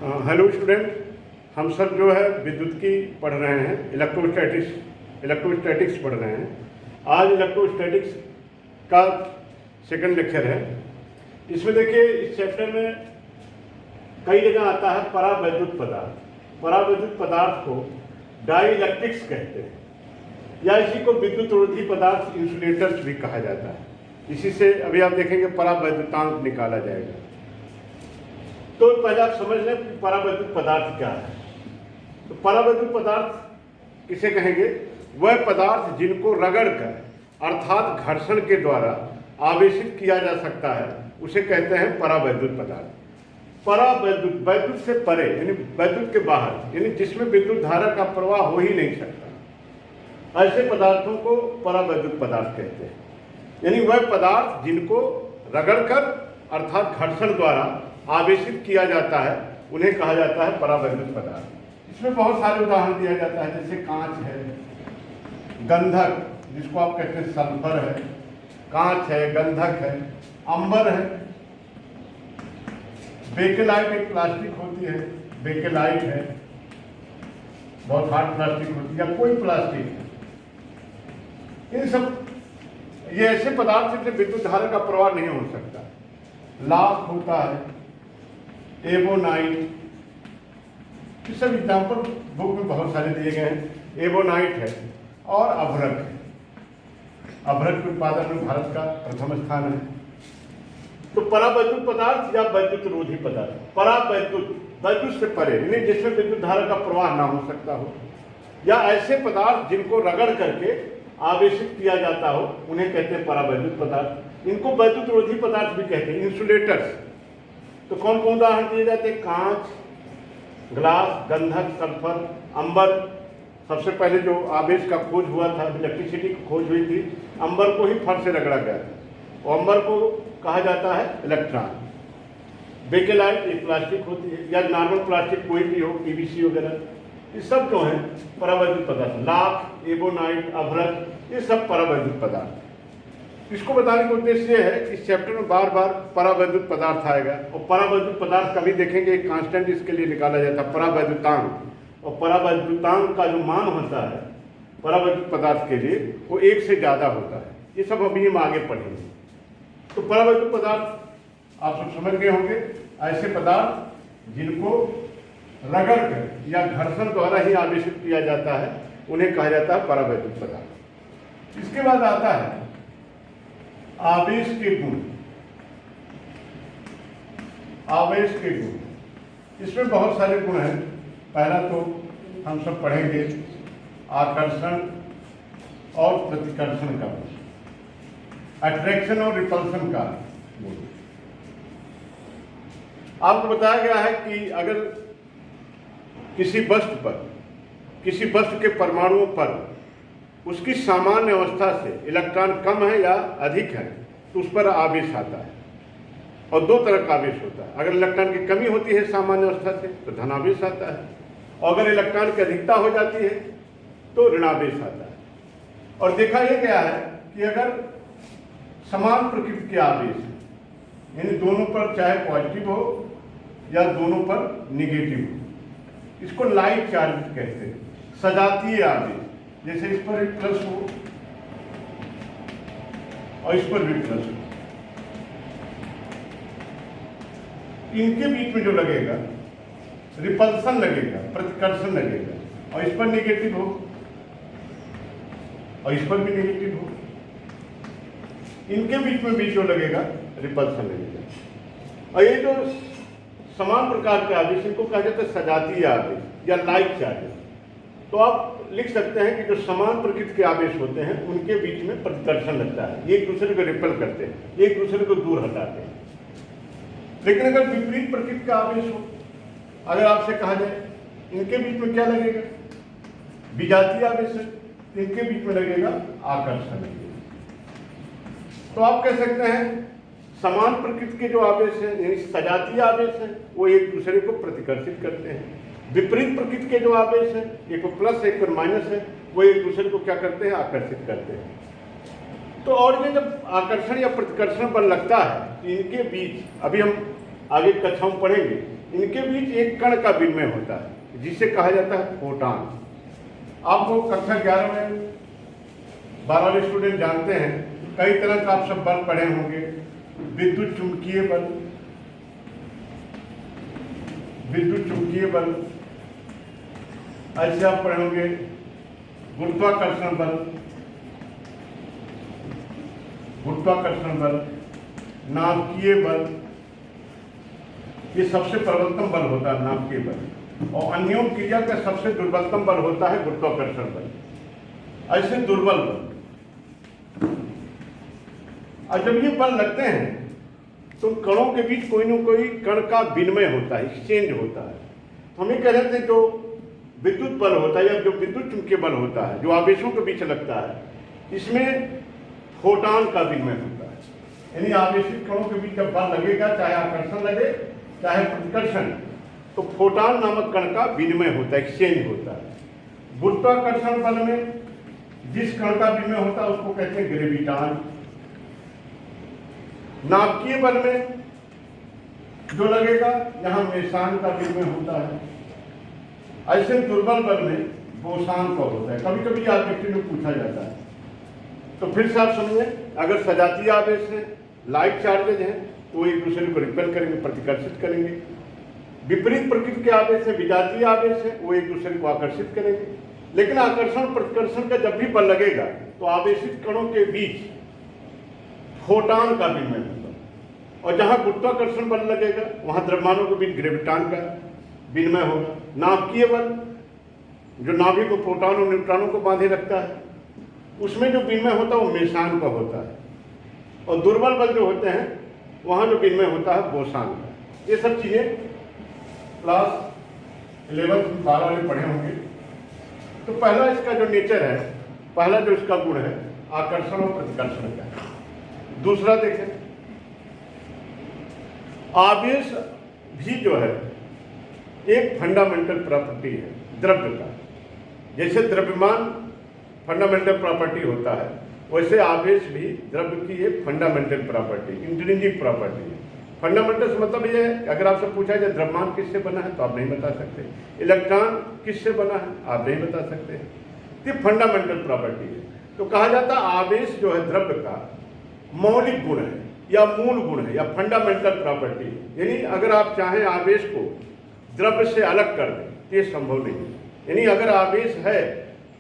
Hello student, हम सब जो है विद्युत की पढ़ रहे हैं, इलेक्ट्रोस्टैटिक्स पढ़ रहे हैं। आज इलेक्ट्रोस्टैटिक्स का सेकंड लेक्चर है। इसमें देखिए, इस चैप्टर में कई जगह आता है परावैद्युत पदार्थ। परावैद्युत पदार्थ को डाइइलेक्ट्रिक्स कहते हैं, या इसी को विद्युत रोधी पदार्थ इंसुलेटर्स भी कहा जाता है। इसी से अभी आप देखेंगे परावैद्युतांक निकाला जाएगा। तो पहले आप समझ लें परावैद्युत पदार्थ क्या है। तो परावैद्युत पदार्थ किसे कहेंगे? वह पदार्थ जिनको रगड़कर अर्थात घर्षण के द्वारा आवेशित किया जा सकता है, उसे कहते हैं परावैद्युत पदार्थ। परावैद्युत, वैद्युत से परे यानी वैद्युत के बाहर, यानी जिसमें विद्युत धारा का प्रवाह हो ही नहीं सकता, ऐसे पदार्थों को परावैद्युत पदार्थ कहते हैं। यानी वह पदार्थ जिनको रगड़कर अर्थात घर्षण द्वारा आवेशित किया जाता है, उन्हें कहा जाता है परावैद्युत पदार्थ। इसमें बहुत सारे उदाहरण दिया जाता है, जैसे कांच है, गंधक जिसको आप कहते हैं सल्फर है, कांच है, गंधक है, अंबर है, बेकेलाइट एक प्लास्टिक होती है, बेकेलाइट है, बहुत हार्ड प्लास्टिक होती है, या कोई प्लास्टिक है। इन सब ये ऐसे पदार्थ जिनसे विद्युत धारा का प्रवाह नहीं हो सकता। लाख होता है, एबोनाइट, ये सब एग्जाम्पल बुक में बहुत सारे दिए गए हैं। एबोनाइट है और अभ्रक है। अभ्रक के उत्पादन में भारत का प्रथम स्थान है। तो परावैद्युत पदार्थ या वैद्युत रोधी पदार्थ, परावैद्युत, वैद्युत से परे यानी जिसमें विद्युत धारा का प्रवाह ना हो सकता हो, या ऐसे पदार्थ जिनको रगड़ करके आवेशित किया जाता हो, उन्हें कहते हैं परावैद्युत पदार्थ। इनको वैद्युत रोधी पदार्थ भी कहते हैं, इंसुलेटर्स। तो कौन कौन उदाहरण दिए जाते हैं? कांच, ग्लास, गंधक, सल्फर, अंबर। सबसे पहले जो आवेश का खोज हुआ था, इलेक्ट्रिसिटी की खोज हुई थी, अंबर को ही फर से रगड़ा गया था, और अंबर को कहा जाता है इलेक्ट्रॉन। बेकेलाइट एक प्लास्टिक होती है, या नॉर्मल प्लास्टिक कोई भी हो, पीवीसी वगैरह, ये सब जो है परावैद्युत पदार्थ। लाख, एबोनाइट, अभ्रक, ये सब परावैद्युत पदार्थ। इसको बताने का उद्देश्य ये है कि इस चैप्टर में बार बार परावैद्युत पदार्थ आएगा, और परावैद्युत पदार्थ कभी देखेंगे एक कांस्टेंट इसके लिए निकाला जाता है, परावैद्युतांक। और परावैद्युतांक का जो मान होता है परावैद्युत पदार्थ के लिए, वो 1 से ज़्यादा होता है। ये सब अभी हम आगे पढ़ेंगे। तो परावैद्युत पदार्थ आप सब समझ गए होंगे, ऐसे पदार्थ जिनको रगड़ कर या घर्षण द्वारा ही आवेशित किया जाता है, उन्हें कहा जाता है परावैद्युत पदार्थ। इसके बाद आता है आवेश के गुण। आवेश के गुण, इसमें बहुत सारे गुण हैं। पहला तो हम सब पढ़ेंगे आकर्षण और प्रतिकर्षण का गुण, अट्रैक्शन और रिपल्सन का गुण। आपको बताया गया है कि अगर किसी वस्तु के परमाणुओं पर उसकी सामान्य अवस्था से इलेक्ट्रॉन कम है या अधिक है, तो उस पर आवेश आता है। और 2 तरह का आवेश होता है। अगर इलेक्ट्रॉन की कमी होती है सामान्य अवस्था से, तो धनावेश आता है, और अगर इलेक्ट्रॉन की अधिकता हो जाती है तो ऋणावेश आता है। और देखा यह गया है कि अगर समान प्रकृति के आवेश, यानी दोनों पर चाहे पॉजिटिव हो या दोनों पर निगेटिव हो, इसको लाइक चार्ज कहते हैं, सजातीय आवेश। जैसे इस पर एक प्लस हो और इस पर भी प्लस हो, इनके बीच में जो लगेगा रिपल्सन लगेगा, प्रतिकर्षण लगेगा, और इस पर नेगेटिव हो और इस पर भी नेगेटिव हो, इनके बीच में भी जो लगेगा रिपल्सन लगेगा। और ये जो समान प्रकार के आवेश, इनको कहा जाता है सजातीय आवेश या लाइक चार्जेस। तो आप लिख सकते हैं कि जो समान प्रकृति के आवेश होते हैं, उनके बीच में प्रतिकर्षण लगता है, ये एक दूसरे को रिपेल करते हैं, एक दूसरे को दूर हटाते हैं। लेकिन अगर विपरीत प्रकृति का आवेश हो, अगर आपसे कहा जाए इनके बीच में क्या लगेगा, विजातीय आवेश है, इनके बीच में लगेगा आकर्षण। तो आप कह सकते हैं समान प्रकृति के जो आवेश है, यानी सजातीय आवेश है, वो एक दूसरे को प्रतिकर्षित करते हैं। विपरीत प्रकृति के जो आवेश है, एक पर प्लस एक पर माइनस है, वो एक दूसरे को क्या करते हैं, आकर्षित करते हैं। तो और ये जब आकर्षण या प्रतिकर्षण बल लगता है, इनके बीच अभी हम आगे कक्षा में पढ़ेंगे, इनके बीच एक कण का विनिमय होता है जिसे कहा जाता है फोटान। आपको कक्षा 11 में 12वीं स्टूडेंट जानते हैं, कई तरह का आप सब बल पढ़े होंगे। विद्युत चुंबकीय बल, विद्युत चुंबकीय बल, ऐसे आप पढ़े होंगे गुरुत्वाकर्षण बल, गुरुत्वाकर्षण बल, नाभिकीय बल, ये सबसे प्रबलतम बल होता है नाभिकीय बल, और अन्यों क्रिया का सबसे दुर्बलतम बल होता है गुरुत्वाकर्षण बल। ऐसे दुर्बल बल, और जब ये बल लगते हैं तो कणों के बीच कोई न कोई कण का विनिमय होता है, एक्सचेंज होता है। तो हम ये कह रहे थे जो विद्युत बल होता है या जो विद्युत चुंबकीय बल होता है जो आवेशों के बीच लगता है, इसमें फोटान का विनिमय होता है। यानी आवेशित कणों के बीच जब बल लगेगा, चाहे आकर्षण लगे चाहे प्रतिकर्षण, तो फोटान नामक कण का विनिमय होता है, एक्सचेंज होता है। गुरुत्वाकर्षण बल में जिस कण का विनिमय होता है उसको कहते हैं ग्रेविटान। नाभिकीय बल में जो लगेगा यहां मेसान का विनिमय होता है। ऐसे दुर्बल बल में बोसान का होता है। कभी कभी ऑब्जेक्टिव में पूछा जाता है, तो फिर से आप समझे, अगर सजातीय आवेश है, लाइट चार्जेज हैं, तो एक दूसरे को रिपेल करेंगे, प्रतिकर्षित करेंगे। विपरीत प्रकृति के आवेश है, विजातीय आवेश है, वो एक दूसरे को आकर्षित करेंगे। लेकिन आकर्षण प्रतिकर्षण का जब भी बल लगेगा तो आवेशित कणों के बीच फोटान का विनिमय होगा, और जहां गुरुत्वाकर्षण बल लगेगा वहां द्रव्यमानों के बीच ग्रेविटान का विनिमय होगा। नाभिकीय बल जो नाभि को प्रोटॉन और न्यूट्रॉनों को बांधे रखता है, उसमें जो विनिमय होता है वो मेसान का होता है। और दुर्बल बल जो होते हैं वहां जो विनिमय होता है बोसान का। ये सब चीजें क्लास 11 12 में पढ़े होंगे। तो पहला इसका जो नेचर है, पहला जो इसका गुण है आकर्षण और प्रतिकर्षण का। दूसरा देखें, आवेश भी जो है एक फंडामेंटल प्रॉपर्टी है द्रव्य का। जैसे द्रव्यमान फंडामेंटल प्रॉपर्टी होता है, वैसे आवेश भी द्रव्य की एक फंडामेंटल प्रॉपर्टी, इंट्रिंसिक प्रॉपर्टी है। फंडामेंटल मतलब ये है, अगर आपसे पूछा जाए द्रव्यमान किससे बना है तो आप नहीं बता सकते, इलेक्ट्रॉन किससे बना है आप नहीं बता सकते। ये फंडामेंटल प्रॉपर्टी है। तो कहा जाता है आवेश जो है द्रव्य का मौलिक गुण है या मूल गुण है या फंडामेंटल प्रॉपर्टी है। यानी अगर आप चाहें आवेश को द्रव्य से अलग कर दें तो ये संभव नहीं है। यानी अगर आवेश है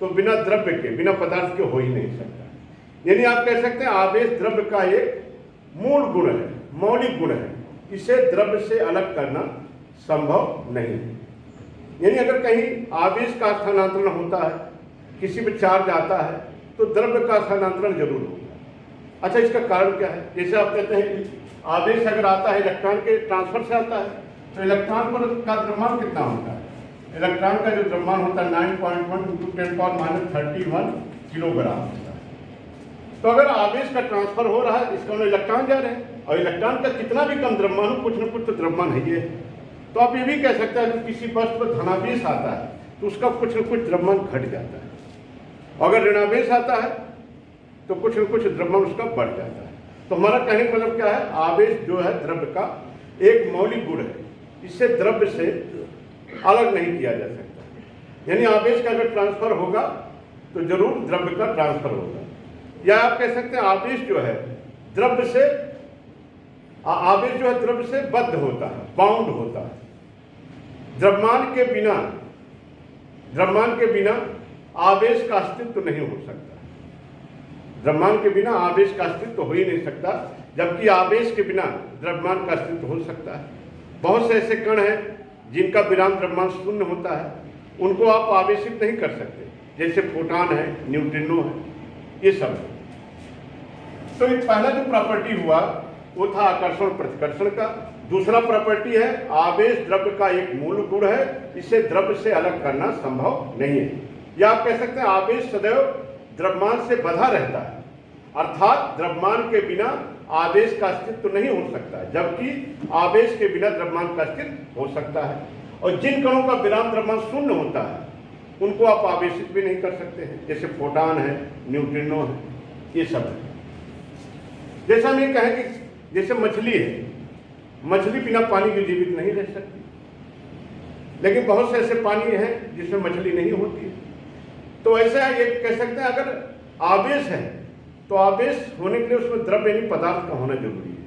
तो बिना द्रव्य के, बिना पदार्थ के हो ही नहीं सकता। यानी आप कह सकते हैं आवेश द्रव्य का एक मूल गुण है, मौलिक गुण है, इसे द्रव्य से अलग करना संभव नहीं है। यानी अगर कहीं आवेश का स्थानांतरण होता है, किसी में चार्ज आता है, तो द्रव्य का स्थानांतरण जरूर होगा। अच्छा, इसका कारण क्या है? जैसे आप कहते हैं आवेश अगर आता है इलेक्ट्रॉन के ट्रांसफर से आता है, तो इलेक्ट्रॉन पर का द्रव्यमान कितना होता है? इलेक्ट्रॉन का जो द्रव्यमान होता है 9.1 × 10⁻31 किलोग्राम होता है। तो अगर आवेश का ट्रांसफर हो रहा है, इसका मतलब इलेक्ट्रॉन जा रहे हैं, और इलेक्ट्रॉन का कितना भी कम द्रव्यमान हो, कुछ न कुछ तो द्रव्यमान है ये। तो आप ये भी कह सकते हैं कि किसी वस्तु पर धनावेश आता है तो उसका कुछ न कुछ द्रव्यमान घट जाता है, अगर ऋणावेश आता है तो कुछ न कुछ द्रव्यमान उसका बढ़ जाता है। तो हमारा कहने का मतलब क्या है? आवेश जो है द्रव्य का एक मौलिक गुण है, इससे द्रव्य से अलग नहीं किया जा सकता। यानी आवेश का अगर ट्रांसफर होगा तो जरूर द्रव्य का ट्रांसफर होगा। या आप कह सकते हैं आवेश जो है द्रव्य से, आवेश जो है द्रव्य से बद्ध होता है, बाउंड होता है। द्रव्यमान के बिना आवेश का अस्तित्व नहीं हो सकता। द्रव्यमान के बिना आवेश का अस्तित्व हो ही नहीं सकता, जबकि आवेश के बिना द्रव्यमान का अस्तित्व हो सकता है। बहुत से ऐसे कण हैं जिनका विराम द्रव्यमान शून्य होता है, उनको आप आवेशित नहीं कर सकते, जैसे फोटॉन है, न्यूट्रिनो है, ये सब है। तो एक पहला जो प्रॉपर्टी हुआ वो था आकर्षण प्रतिकर्षण का। दूसरा प्रॉपर्टी है आवेश द्रव्य का एक मूल गुण है, इसे द्रव्य से अलग करना संभव नहीं है। या आप कह सकते हैं आवेश सदैव द्रव्यमान से बंधा रहता है, अर्थात द्रव्यमान के बिना आवेश का अस्तित्व नहीं हो सकता, जबकि आवेश के बिना द्रव्यमान का अस्तित्व हो सकता है। और जिन कणों का विराम द्रव्यमान शून्य होता है उनको आप आवेशित भी नहीं कर सकते हैं, जैसे फोटॉन है, न्यूट्रिनो है, ये सब है। जैसा हम ये कहें कि जैसे मछली है, मछली बिना पानी के जीवित नहीं रह सकती, लेकिन बहुत से ऐसे पानी हैं जिसमें मछली नहीं होती है। तो ऐसा ये कह सकते हैं, अगर आवेश है तो आवेश होने के लिए उसमें द्रव्य यानी पदार्थ का होना जरूरी है।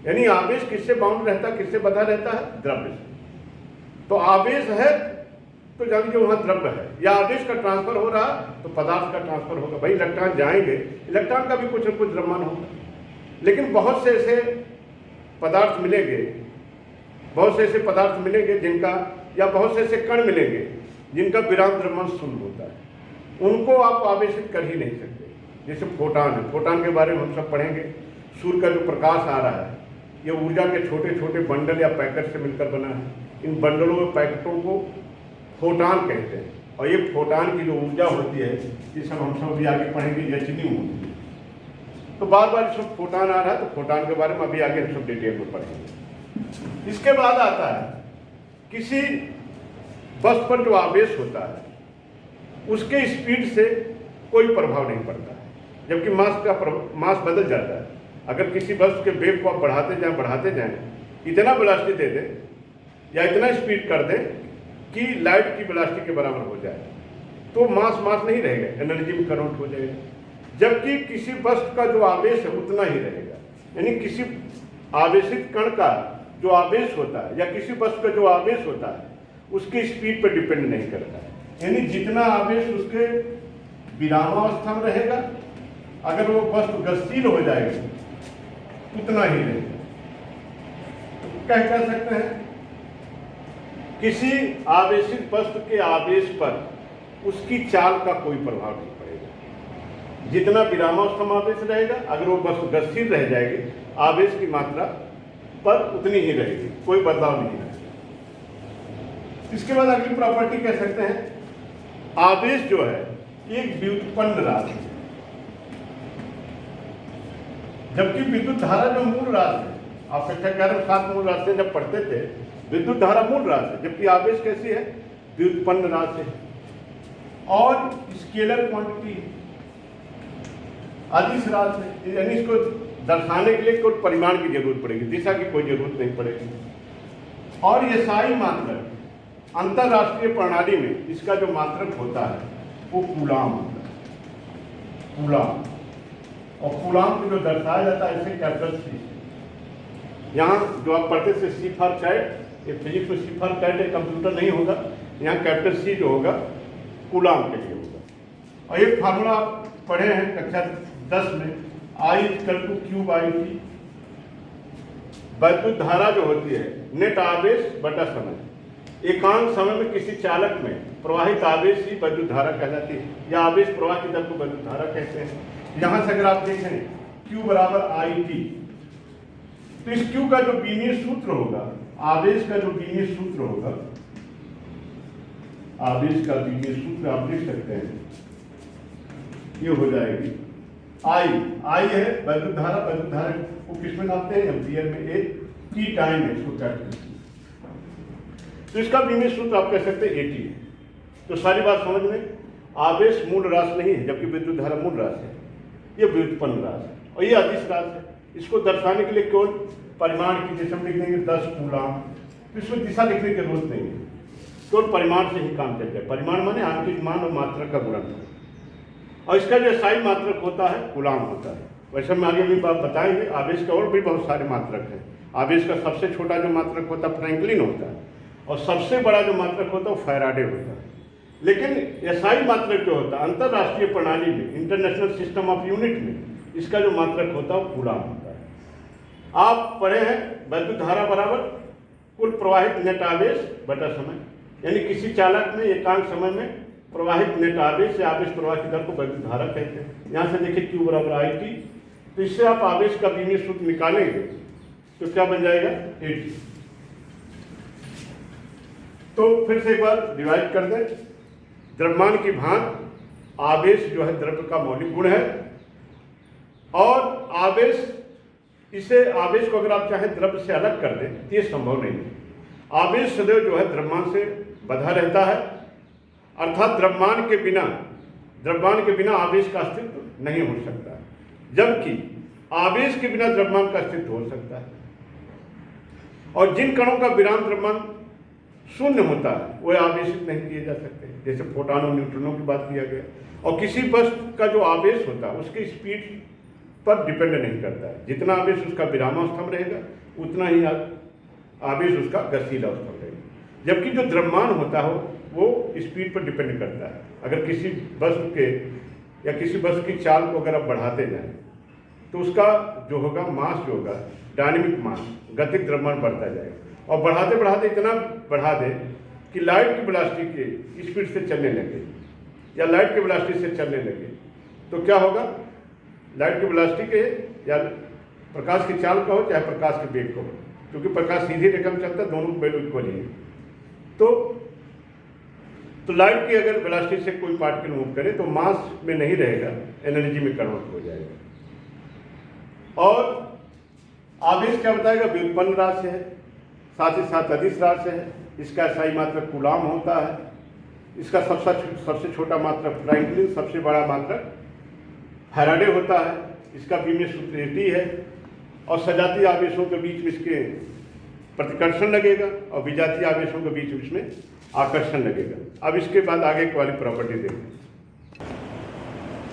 यानी आवेश किससे बाउंड रहता है, किससे बंधा रहता है? द्रव्य से। तो आवेश है तो जान लीजिए वहां द्रव्य है, या आवेश का ट्रांसफर हो रहा तो पदार्थ का ट्रांसफर होगा। भाई इलेक्ट्रॉन जाएंगे, इलेक्ट्रॉन का भी कुछ न कुछ द्रव्यमान होगा। लेकिन बहुत से ऐसे पदार्थ मिलेंगे, बहुत से ऐसे पदार्थ मिलेंगे जिनका, या बहुत से ऐसे कण मिलेंगे जिनका विराम द्रव्यमान शून्य होता है, उनको आप आवेशित कर ही नहीं सकते। जैसे फोटान है, फोटान के बारे में हम सब पढ़ेंगे। सूर्य का जो प्रकाश आ रहा है ये ऊर्जा के छोटे छोटे बंडल या पैकेट से मिलकर बना है। इन बंडलों में पैकेटों को फोटान कहते हैं, और ये फोटान की जो ऊर्जा होती है, जिसे हम सब भी आगे पढ़ेंगे, यचनी होती है। तो बार बार इसमें फोटान आ रहा है, तो फोटान के बारे में अभी आगे हम सब डिटेल में पढ़ेंगे। इसके बाद आता है किसी वस्तु पर जो आवेश होता है उसके स्पीड से कोई प्रभाव नहीं पड़ता है, जबकि मास बदल जाता है। अगर किसी वस्तु के वेग को आप बढ़ाते जाएं, इतना वेलोसिटी दे दें या इतना स्पीड कर दें कि लाइट की वेलोसिटी के बराबर हो जाए, तो मास नहीं रहेगा, एनर्जी में कन्वर्ट हो जाएगा। जबकि किसी वस्तु का जो आवेश है उतना ही रहेगा। यानी किसी आवेशित कण का जो आवेश होता है या किसी वस्तु का जो आवेश होता है उसकी स्पीड पर डिपेंड नहीं करता है। यानी जितना आवेश उसके विरामावस्था में रहेगा, अगर वो वस्तु गतिशील हो जाएगी उतना ही रहेगा। क्या कह सकते हैं, किसी आवेशित वस्तु के आवेश पर उसकी चाल का कोई प्रभाव नहीं पड़ेगा। जितना विरामावस्था में आवेश रहेगा, अगर वो वस्तु गतिशील रह जाएगी, आवेश की मात्रा पर उतनी ही रहेगी, कोई बदलाव नहीं रहेगा। इसके बाद अगली प्रॉपर्टी कह सकते हैं, आवेश जो है एक व्युत्पन्न राशि है, जबकि विद्युत धारा जो मूल राशि है, आप कक्षा 11 में 7 मूल राशि जब पढ़ते थे, विद्युत धारा मूल राशि है, जबकि आवेश कैसी है? व्युत्पन्न राशि है, और स्केलर क्वांटिटी अदिश राशि है। यानी इसको दर्शाने के लिए कोई परिमाण की जरूरत पड़ेगी, दिशा की कोई जरूरत नहीं पड़ेगी। और ये सारी मात्रक अंतरराष्ट्रीय प्रणाली में इसका जो मात्रक होता है वो कूलाम होता है, कूलाम। और कूलाम को जो दर्शाया जाता है ऐसे कैपिटल सी से। यहाँ जो आप पढ़ते थे सी फॉर कैट, ये फिजिक्स में सी फॉर कैट है, कंप्यूटर नहीं होगा, यहाँ कैपिटल सी जो होगा कूलाम के लिए होगा। और ये फार्मूला आप पढ़े हैं कक्षा 10 में, I = Q/T। विद्युत धारा जो होती है नेट आवेश बटा समय, एकांक समय में किसी चालक में प्रवाहित आवेश ही विद्युत धारा कहलाती है, या आवेश प्रवाह की दर को विद्युत धारा कहते हैं। यहां से अगर आप देखें Q = IT, तो इस Q का जो बीनीय सूत्र होगा, आवेश का जो बीनीय सूत्र होगा, आवेश का बीनीय सूत्र आप लिख सकते हैं, ये हो जाएगी I है विद्युत धारा। विद्युत धारा को किस में नापते हैं? एम्पियर में। एक की टाइम है, इसको कैपिटल। तो इसका बीनीय सूत्र आप कह सकते हैं 80 है। तो सारी बात समझ में, आवेश मूल राशि नहीं है, जबकि विद्युत धारा मूल राशि है, ये व्युत्पन्न राशि है, और ये अदिश राशि है। इसको दर्शाने के लिए केवल परिमाण की, जैसे हम लिख देंगे 10 कूलाम, तो इसमें दिशा लिखने की जरूरत नहीं है, केवल परिमाण से ही काम चल जाए। परिमाण माने आंतरिक मान और मात्रक का गुणनफल, और इसका जो साई मात्रक होता है कूलाम होता है। वैसे हम आगे भी बात बताएंगे, आवेश के और भी बहुत सारे मात्रक हैं। आवेश का सबसे छोटा जो मात्रक होता है फ्रैंकलिन होता है, और सबसे बड़ा जो मात्रक होता है वो फैराडे होता है। लेकिन एसआई मात्रक जो होता है अंतरराष्ट्रीय प्रणाली में, इंटरनेशनल सिस्टम ऑफ यूनिट में, इसका जो मात्रक होता है वो कूलाम होता है। आप पढ़े हैं विद्युत धारा बराबर कुल प्रवाहित नेट आवेश बटा समय, यानी किसी चालक में एकांक समय में प्रवाहित नेट आवेश या आवेश प्रवाह की दर को विद्युत धारा कहते हैं। यहाँ से देखिए Q = IT, तो इससे आप आवेश का बीनीय सूत्र निकालेंगे तो क्या बन जाएगा? 80। तो फिर से एक बार डिवाइड कर दें, द्रव्यमान की भांति आवेश जो है द्रव्य का मौलिक गुण है, और आवेश, इसे आवेश को अगर आप चाहें द्रव्य से अलग कर दें तो ये संभव नहीं है। आवेश सदैव जो है द्रव्यमान से बंधा रहता है, अर्थात द्रव्यमान के बिना आवेश का अस्तित्व नहीं हो सकता, जबकि आवेश के बिना द्रव्यमान का अस्तित्व हो सकता है। और जिन कणों का विराम द्रव्यमान शून्य होता है वो आवेशित नहीं किए जा सकते, जैसे प्रोटॉन और न्यूट्रॉनों की बात किया गया। और किसी वस्तु का जो आवेश होता है उसकी स्पीड पर डिपेंड नहीं करता है, जितना आवेश उसका विरामावस्था में रहेगा उतना ही आवेश उसका गतिशील अवस्था में रहेगा। जबकि जो द्रव्यमान होता है वो स्पीड पर डिपेंड करता है। अगर किसी वस्तु के या किसी वस्तु की चाल को अगर आप बढ़ाते जाएं तो उसका जो होगा मास जो होगा डायनेमिक मास, गतिक द्रव्यमान बढ़ता जाएगा। और बढ़ाते बढ़ाते इतना बढ़ा दें कि लाइट की वेलोसिटी के स्पीड से चलने लगे या लाइट की वेलोसिटी से चलने लगे, तो क्या होगा, लाइट की वेलोसिटी के या प्रकाश की चाल का हो चाहे प्रकाश के वेग का हो, क्योंकि प्रकाश सीधी रेखा में चलता है, दोनों वैल्यू इक्वल ही है। तो लाइट की अगर वेलोसिटी से कोई पार्टिकल मूव करे तो मास में नहीं रहेगा, एनर्जी में कन्वर्ट हो जाएगा। और आवेश क्या बताएगा, व्युत्पन्न राशि है, साथ ही साथ अदिश राशि है। इसका SI मात्रक कूलाम होता है। इसका सबसे छोटा मात्रक फ्रैंकलिन, सबसे बड़ा मात्रक फैराडे होता है। इसका बीमिय सूत्र AT है। और सजातीय आवेशों के बीच में इसके प्रतिकर्षण लगेगा और विजातीय आवेशों के बीच में इसमें आकर्षण लगेगा। अब इसके बाद आगे की वाली प्रॉपर्टी देखें।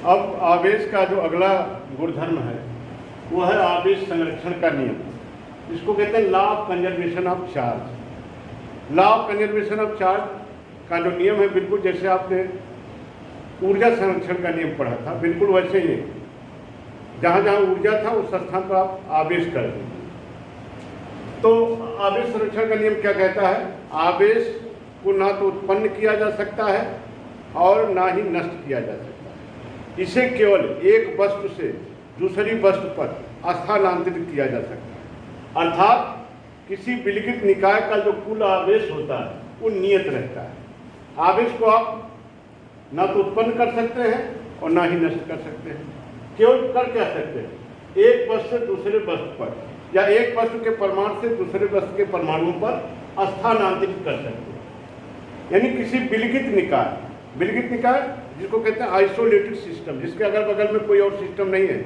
अब आवेश का जो अगला गुणधर्म है वो है आवेश संरक्षण का नियम। इसको कहते हैं law of conservation of charge. Law of conservation of charge का जो नियम है, बिल्कुल जैसे आपने ऊर्जा संरक्षण का नियम पढ़ा था, बिल्कुल वैसे ही है। जहाँ जहाँ ऊर्जा था उस स्थान पर आप आवेश कर दें। तो आवेश संरक्षण का नियम क्या कहता है, आवेश को ना तो उत्पन्न किया जा सकता है और ना ही नष्ट किया जा सकता है। इसे केवल एक वस्तु से दूसरी वस्तु पर स्थानांतरित किया जा सकता है। अर्थात किसी विलगित निकाय का जो कुल आवेश होता है वो नियत रहता है। आवेश को आप ना तो उत्पन्न कर सकते हैं और ना ही नष्ट कर सकते हैं। केवल कर क्या सकते हैं, एक वस्तु से दूसरे वस्तु पर या एक वस्तु के परमाणु से दूसरे वस्तु के परमाणुओं पर स्थानांतरित कर सकते हैं। यानी किसी विलगित निकाय जिसको कहते हैं आइसोलेटेड सिस्टम, जिसके अगल बगल में कोई और सिस्टम नहीं है,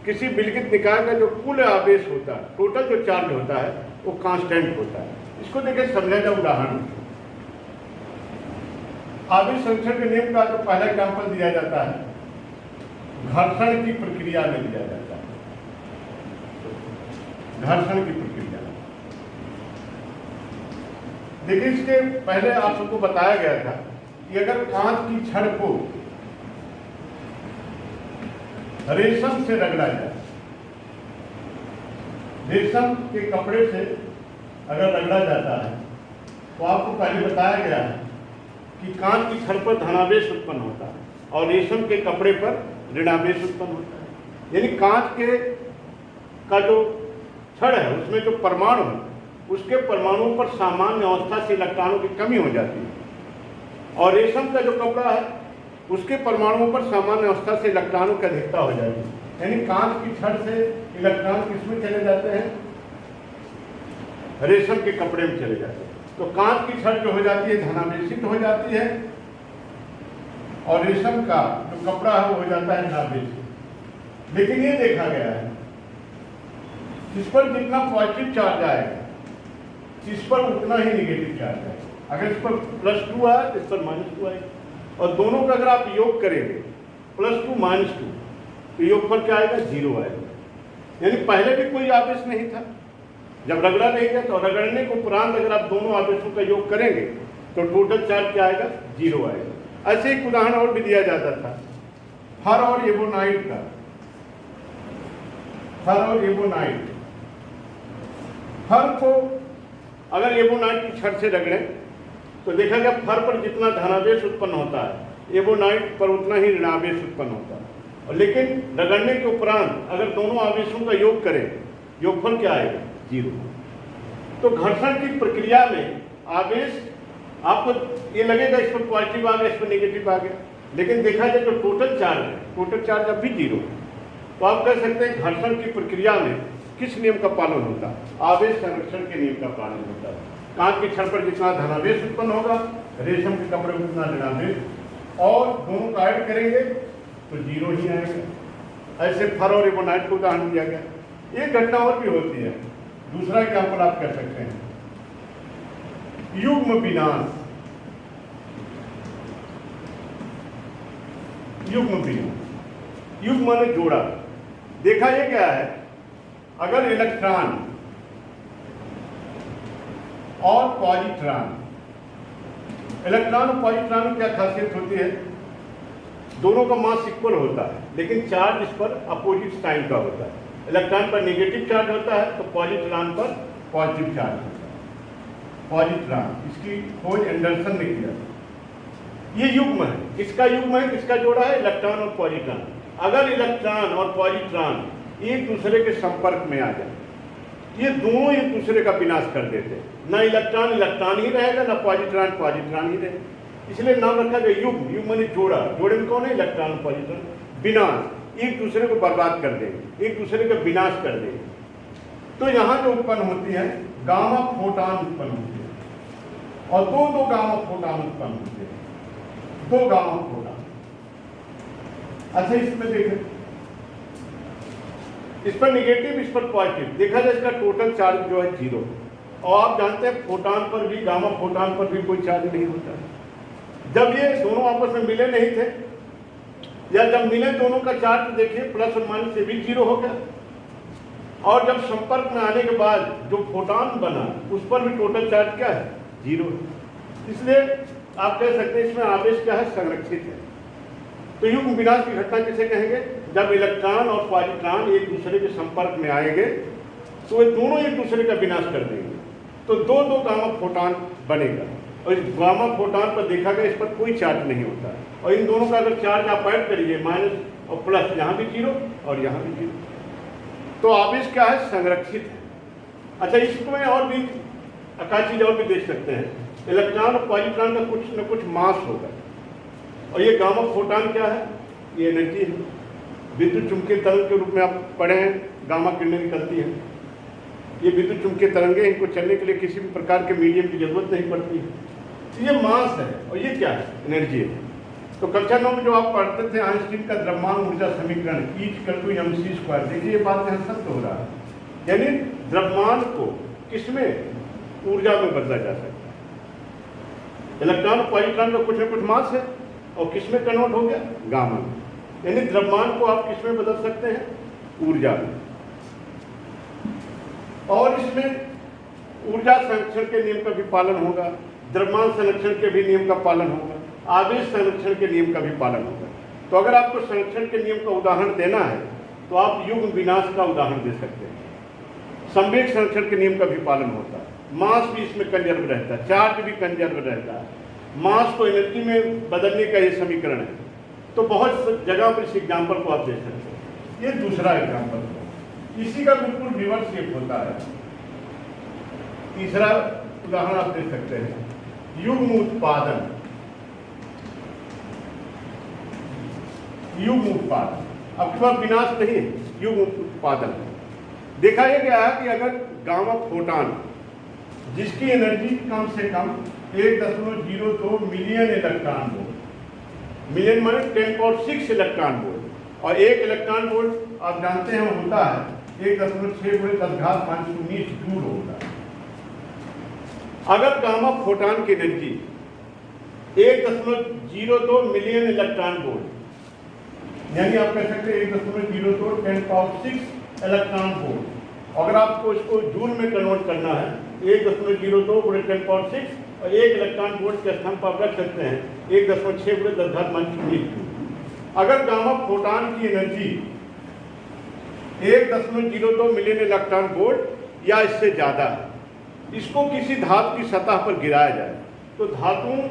किसी विलगित निकाय का जो कुल आवेश होता है, टोटल जो चार्ज होता है वो कांस्टेंट होता है। इसको देखिए समझा जाए उदाहरण। आवेश संरक्षण के नियम का जो पहला एग्जाम्पल दिया जाता है घर्षण की प्रक्रिया में दिया जाता है। घर्षण की प्रक्रिया देखिए, इसके पहले आप सबको बताया गया था कि अगर कांच की छड़ को रेशम से रगड़ा जाए, रेशम के कपड़े से अगर रगड़ा जाता है, तो आपको पहले बताया गया है कि कांच की छड़ पर धनावेश उत्पन्न होता है और रेशम के कपड़े पर ऋणावेश उत्पन्न होता है। यानी कांच के का जो छड़ है उसमें जो परमाणु है उसके परमाणुओं पर सामान्य अवस्था से इलेक्ट्रॉनों की कमी हो जाती है और रेशम का जो कपड़ा है उसके परमाणुओं पर सामान्य अवस्था से इलेक्ट्रॉनों की अधिकता हो जाती है। यानी कांच की छड़ से इलेक्ट्रॉन किसमें चले जाते हैं, रेशम के कपड़े में चले जाते हैं। तो कांच की छड़ जो हो जाती है धनावेशित हो जाती है और रेशम का जो कपड़ा है वो हो जाता है ऋणावेशित। लेकिन ये देखा गया है इस पर जितना पॉजिटिव चार्ज आएगा इस पर उतना ही निगेटिव चार्ज आएगा। अगर इस पर +2 आया तो इस पर -2 आएगा और दोनों का अगर आप योग करेंगे +2 -2 तो योगफल क्या आएगा, 0 आएगा। यानी पहले भी कोई आवेश नहीं था, जब रगड़ा नहीं गया तो रगड़ने के उपरांत अगर आप दोनों आवेशों का योग करेंगे तो टोटल चार्ज क्या आएगा, 0 आएगा। ऐसे एक उदाहरण और भी दिया जाता था फर और एबोनाइट का। फर और एबोनाइट, फर को अगर एबोनाइट की छड़ से रगड़ें तो देखा गया फर पर जितना धनावेश उत्पन्न होता है एबोनाइट पर उतना ही ऋणावेश उत्पन्न होता है। और लेकिन रगड़ने के उपरांत अगर दोनों आवेशों का योग करें योगफल क्या आएगा, 0। तो घर्षण की प्रक्रिया में आवेश आपको ये लगेगा इस पर पॉजिटिव आ गया इस पर नेगेटिव आ गया, लेकिन देखा जाए जो टोटल चार्ज है टोटल चार्ज अब भी 0। तो आप कह सकते हैं घर्षण की प्रक्रिया में किस नियम का पालन होता है, आवेश संरक्षण के नियम का पालन होता है। कांच की छड़ पर जितना धनावेश उत्पन्न होगा रेशम के कपड़े में उतना ऋणावेश और दोनों का ऐड करेंगे तो 0 ही आएगा। ऐसे फर और एबोनाइट को उदाहरण दिया गया। एक घटना और भी होती है दूसरा एग्जाम्पल आप कह सकते हैं युग्म विनाश। युग्म विनाश, युग्म माने जोड़ा। देखा ये क्या है, अगर इलेक्ट्रॉन और पॉजिट्रॉन, इलेक्ट्रॉन और पॉजिट्रॉन में क्या खासियत होती है, दोनों का मास इक्वल होता है, लेकिन चार्ज इस पर अपोजिट साइन का होता है। इलेक्ट्रॉन पर नेगेटिव चार्ज होता है तो पॉजिट्रॉन पर पॉजिटिव चार्ज होता है। पॉजिट्रॉन, इसकी खोज एंडरसन ने किया। ये युग्म है, किसका युग्म है, किसका जोड़ा है, इलेक्ट्रॉन और पॉजिट्रॉन। अगर इलेक्ट्रॉन और पॉजिट्रॉन एक दूसरे के संपर्क में आ जाए, ये दोनों एक दूसरे का विनाश कर देते हैं। ना इलेक्ट्रॉन इलेक्ट्रॉन ही रहेगा, ना पॉजिट्रॉन पॉजिट्रॉन ही रहेगा। इसलिए नाम रखा गया युग्म। युग्म माने जोड़ा। जोड़े में कौन है, इलेक्ट्रॉन पॉजिट्रॉन। विनाश, एक दूसरे को बर्बाद कर देंगे, एक दूसरे का विनाश कर देंगे। तो यहाँ जो उत्पन्न होती है गामा फोटॉन उत्पन्न होती है, और दो गामा फोटॉन उत्पन्न होते हैं, दो गामा फोटॉन। अच्छा, इसमें देखें, इस पर निगेटिव, इस पर पॉजिटिव। देखा जाए इसका टोटल चार्ज जो है 0। और आप जानते हैं फोटॉन पर भी, गामा फोटॉन पर भी कोई चार्ज नहीं होता है। जब ये दोनों आपस में मिले नहीं थे, या जब मिले दोनों का चार्ज देखिए प्लस और माइनस से भी 0 हो गया। और जब संपर्क में आने के बाद जो फोटॉन बना उस पर भी टोटल चार्ज क्या है, 0। इसलिए आप कह सकते हैं इसमें आवेश क्या है, संरक्षित है। तो युग्म विनाश की घटना किसे कहेंगे, जब इलेक्ट्रॉन और पॉजिट्रॉन एक दूसरे के संपर्क में आएंगे तो ये दोनों एक दूसरे का विनाश कर देंगे, तो दो गामा फोटॉन बनेगा। और इस गामा फोटॉन पर देखा गया इस पर कोई चार्ज नहीं होता है। और इन दोनों का अगर चार्ज आप ऐड करिए, माइनस और प्लस, यहाँ भी 0 और यहाँ भी 0, तो आवेश क्या है, संरक्षित है। अच्छा, इसमें और भी अकाल चीज और भी देख सकते हैं, इलेक्ट्रॉन और पॉजिट्रॉन का कुछ न कुछ मास होगा। और ये गामा फोटॉन क्या है, ये एनर्जी है। विद्युत चुंबकीय तरंग के रूप में आप पढ़े हैं, गामा किरणें निकलती हैं। ये विद्युत चुंबकीय तरंगे, इनको चलने के लिए किसी भी प्रकार के मीडियम की जरूरत नहीं पड़ती है। ये मास है, और ये क्या है, एनर्जी है। तो कक्षा 9 में जो आप पढ़ते थे आइंस्टीन का द्रव्यमान ऊर्जा समीकरण E=mc², देखिए ये बात यहाँ सत्य हो रहा है। यानी द्रव्यमान को किसमें, ऊर्जा में बदला जा सकता है। इलेक्ट्रॉन और पॉजिट्रॉन का कुछ न कुछ मास है, और किसमें कन्वर्ट हो गया, गामा में। यानी द्रव्यमान को आप किसमें बदल सकते हैं, ऊर्जा में। और इसमें ऊर्जा संरक्षण के नियम का भी पालन होगा, द्रव्यमान संरक्षण के भी नियम का पालन होगा, आवेश संरक्षण के नियम का भी पालन होगा। तो अगर आपको संरक्षण के नियम का उदाहरण देना है तो आप युग्म विनाश का उदाहरण दे सकते हैं। संवेग संरक्षण के नियम का भी पालन होता है, मास भी इसमें कंजर्व रहता है, चार्ज भी कंजर्व रहता है, मास को एनर्जी में बदलने का ये समीकरण है। तो बहुत जगह पर इस एग्जाम्पल को आप दे सकते हैं। ये दूसरा एग्जाम्पल, इसी का बिल्कुल रिवर्स शेप होता है। तीसरा उदाहरण आप दे सकते हैं, युग्म उत्पादन। युग्म उत्पादन, आपके पास विनाश नहीं है, युग्म उत्पादन। देखा यह गया है कि अगर गामा फोटॉन, जिसकी एनर्जी कम से कम 1.02 मिलियन इलेक्ट्रॉन वोल्ट, मिलियन माने 10⁶ इलेक्ट्रॉन वोल्ट, और 1 इलेक्ट्रॉन वोल्ट आप जानते हैं होता है 1.6 × 10⁻⁹ जूल होता है। अगर गामा फोटॉन की एनर्जी 1.02 मिलियन इलेक्ट्रॉन वोल्ट, यानी आप कह सकते हैं 1.02 10⁶ इलेक्ट्रॉन वोल्ट। अगर आपको इसको जूल में कन्वर्ट करना है, 1.02 × 10⁶, और 1 इलेक्ट्रॉन वोल्ट के स्थान पर आप रख सकते हैं 1.6 × 10⁻⁴ जूल। अगर गामा फोटॉन की एनर्जी 1.02 मिलियन इलेक्ट्रॉन वोल्ट या इससे ज़्यादा है, इसको किसी धातु की सतह पर गिराया जाए तो धातुओं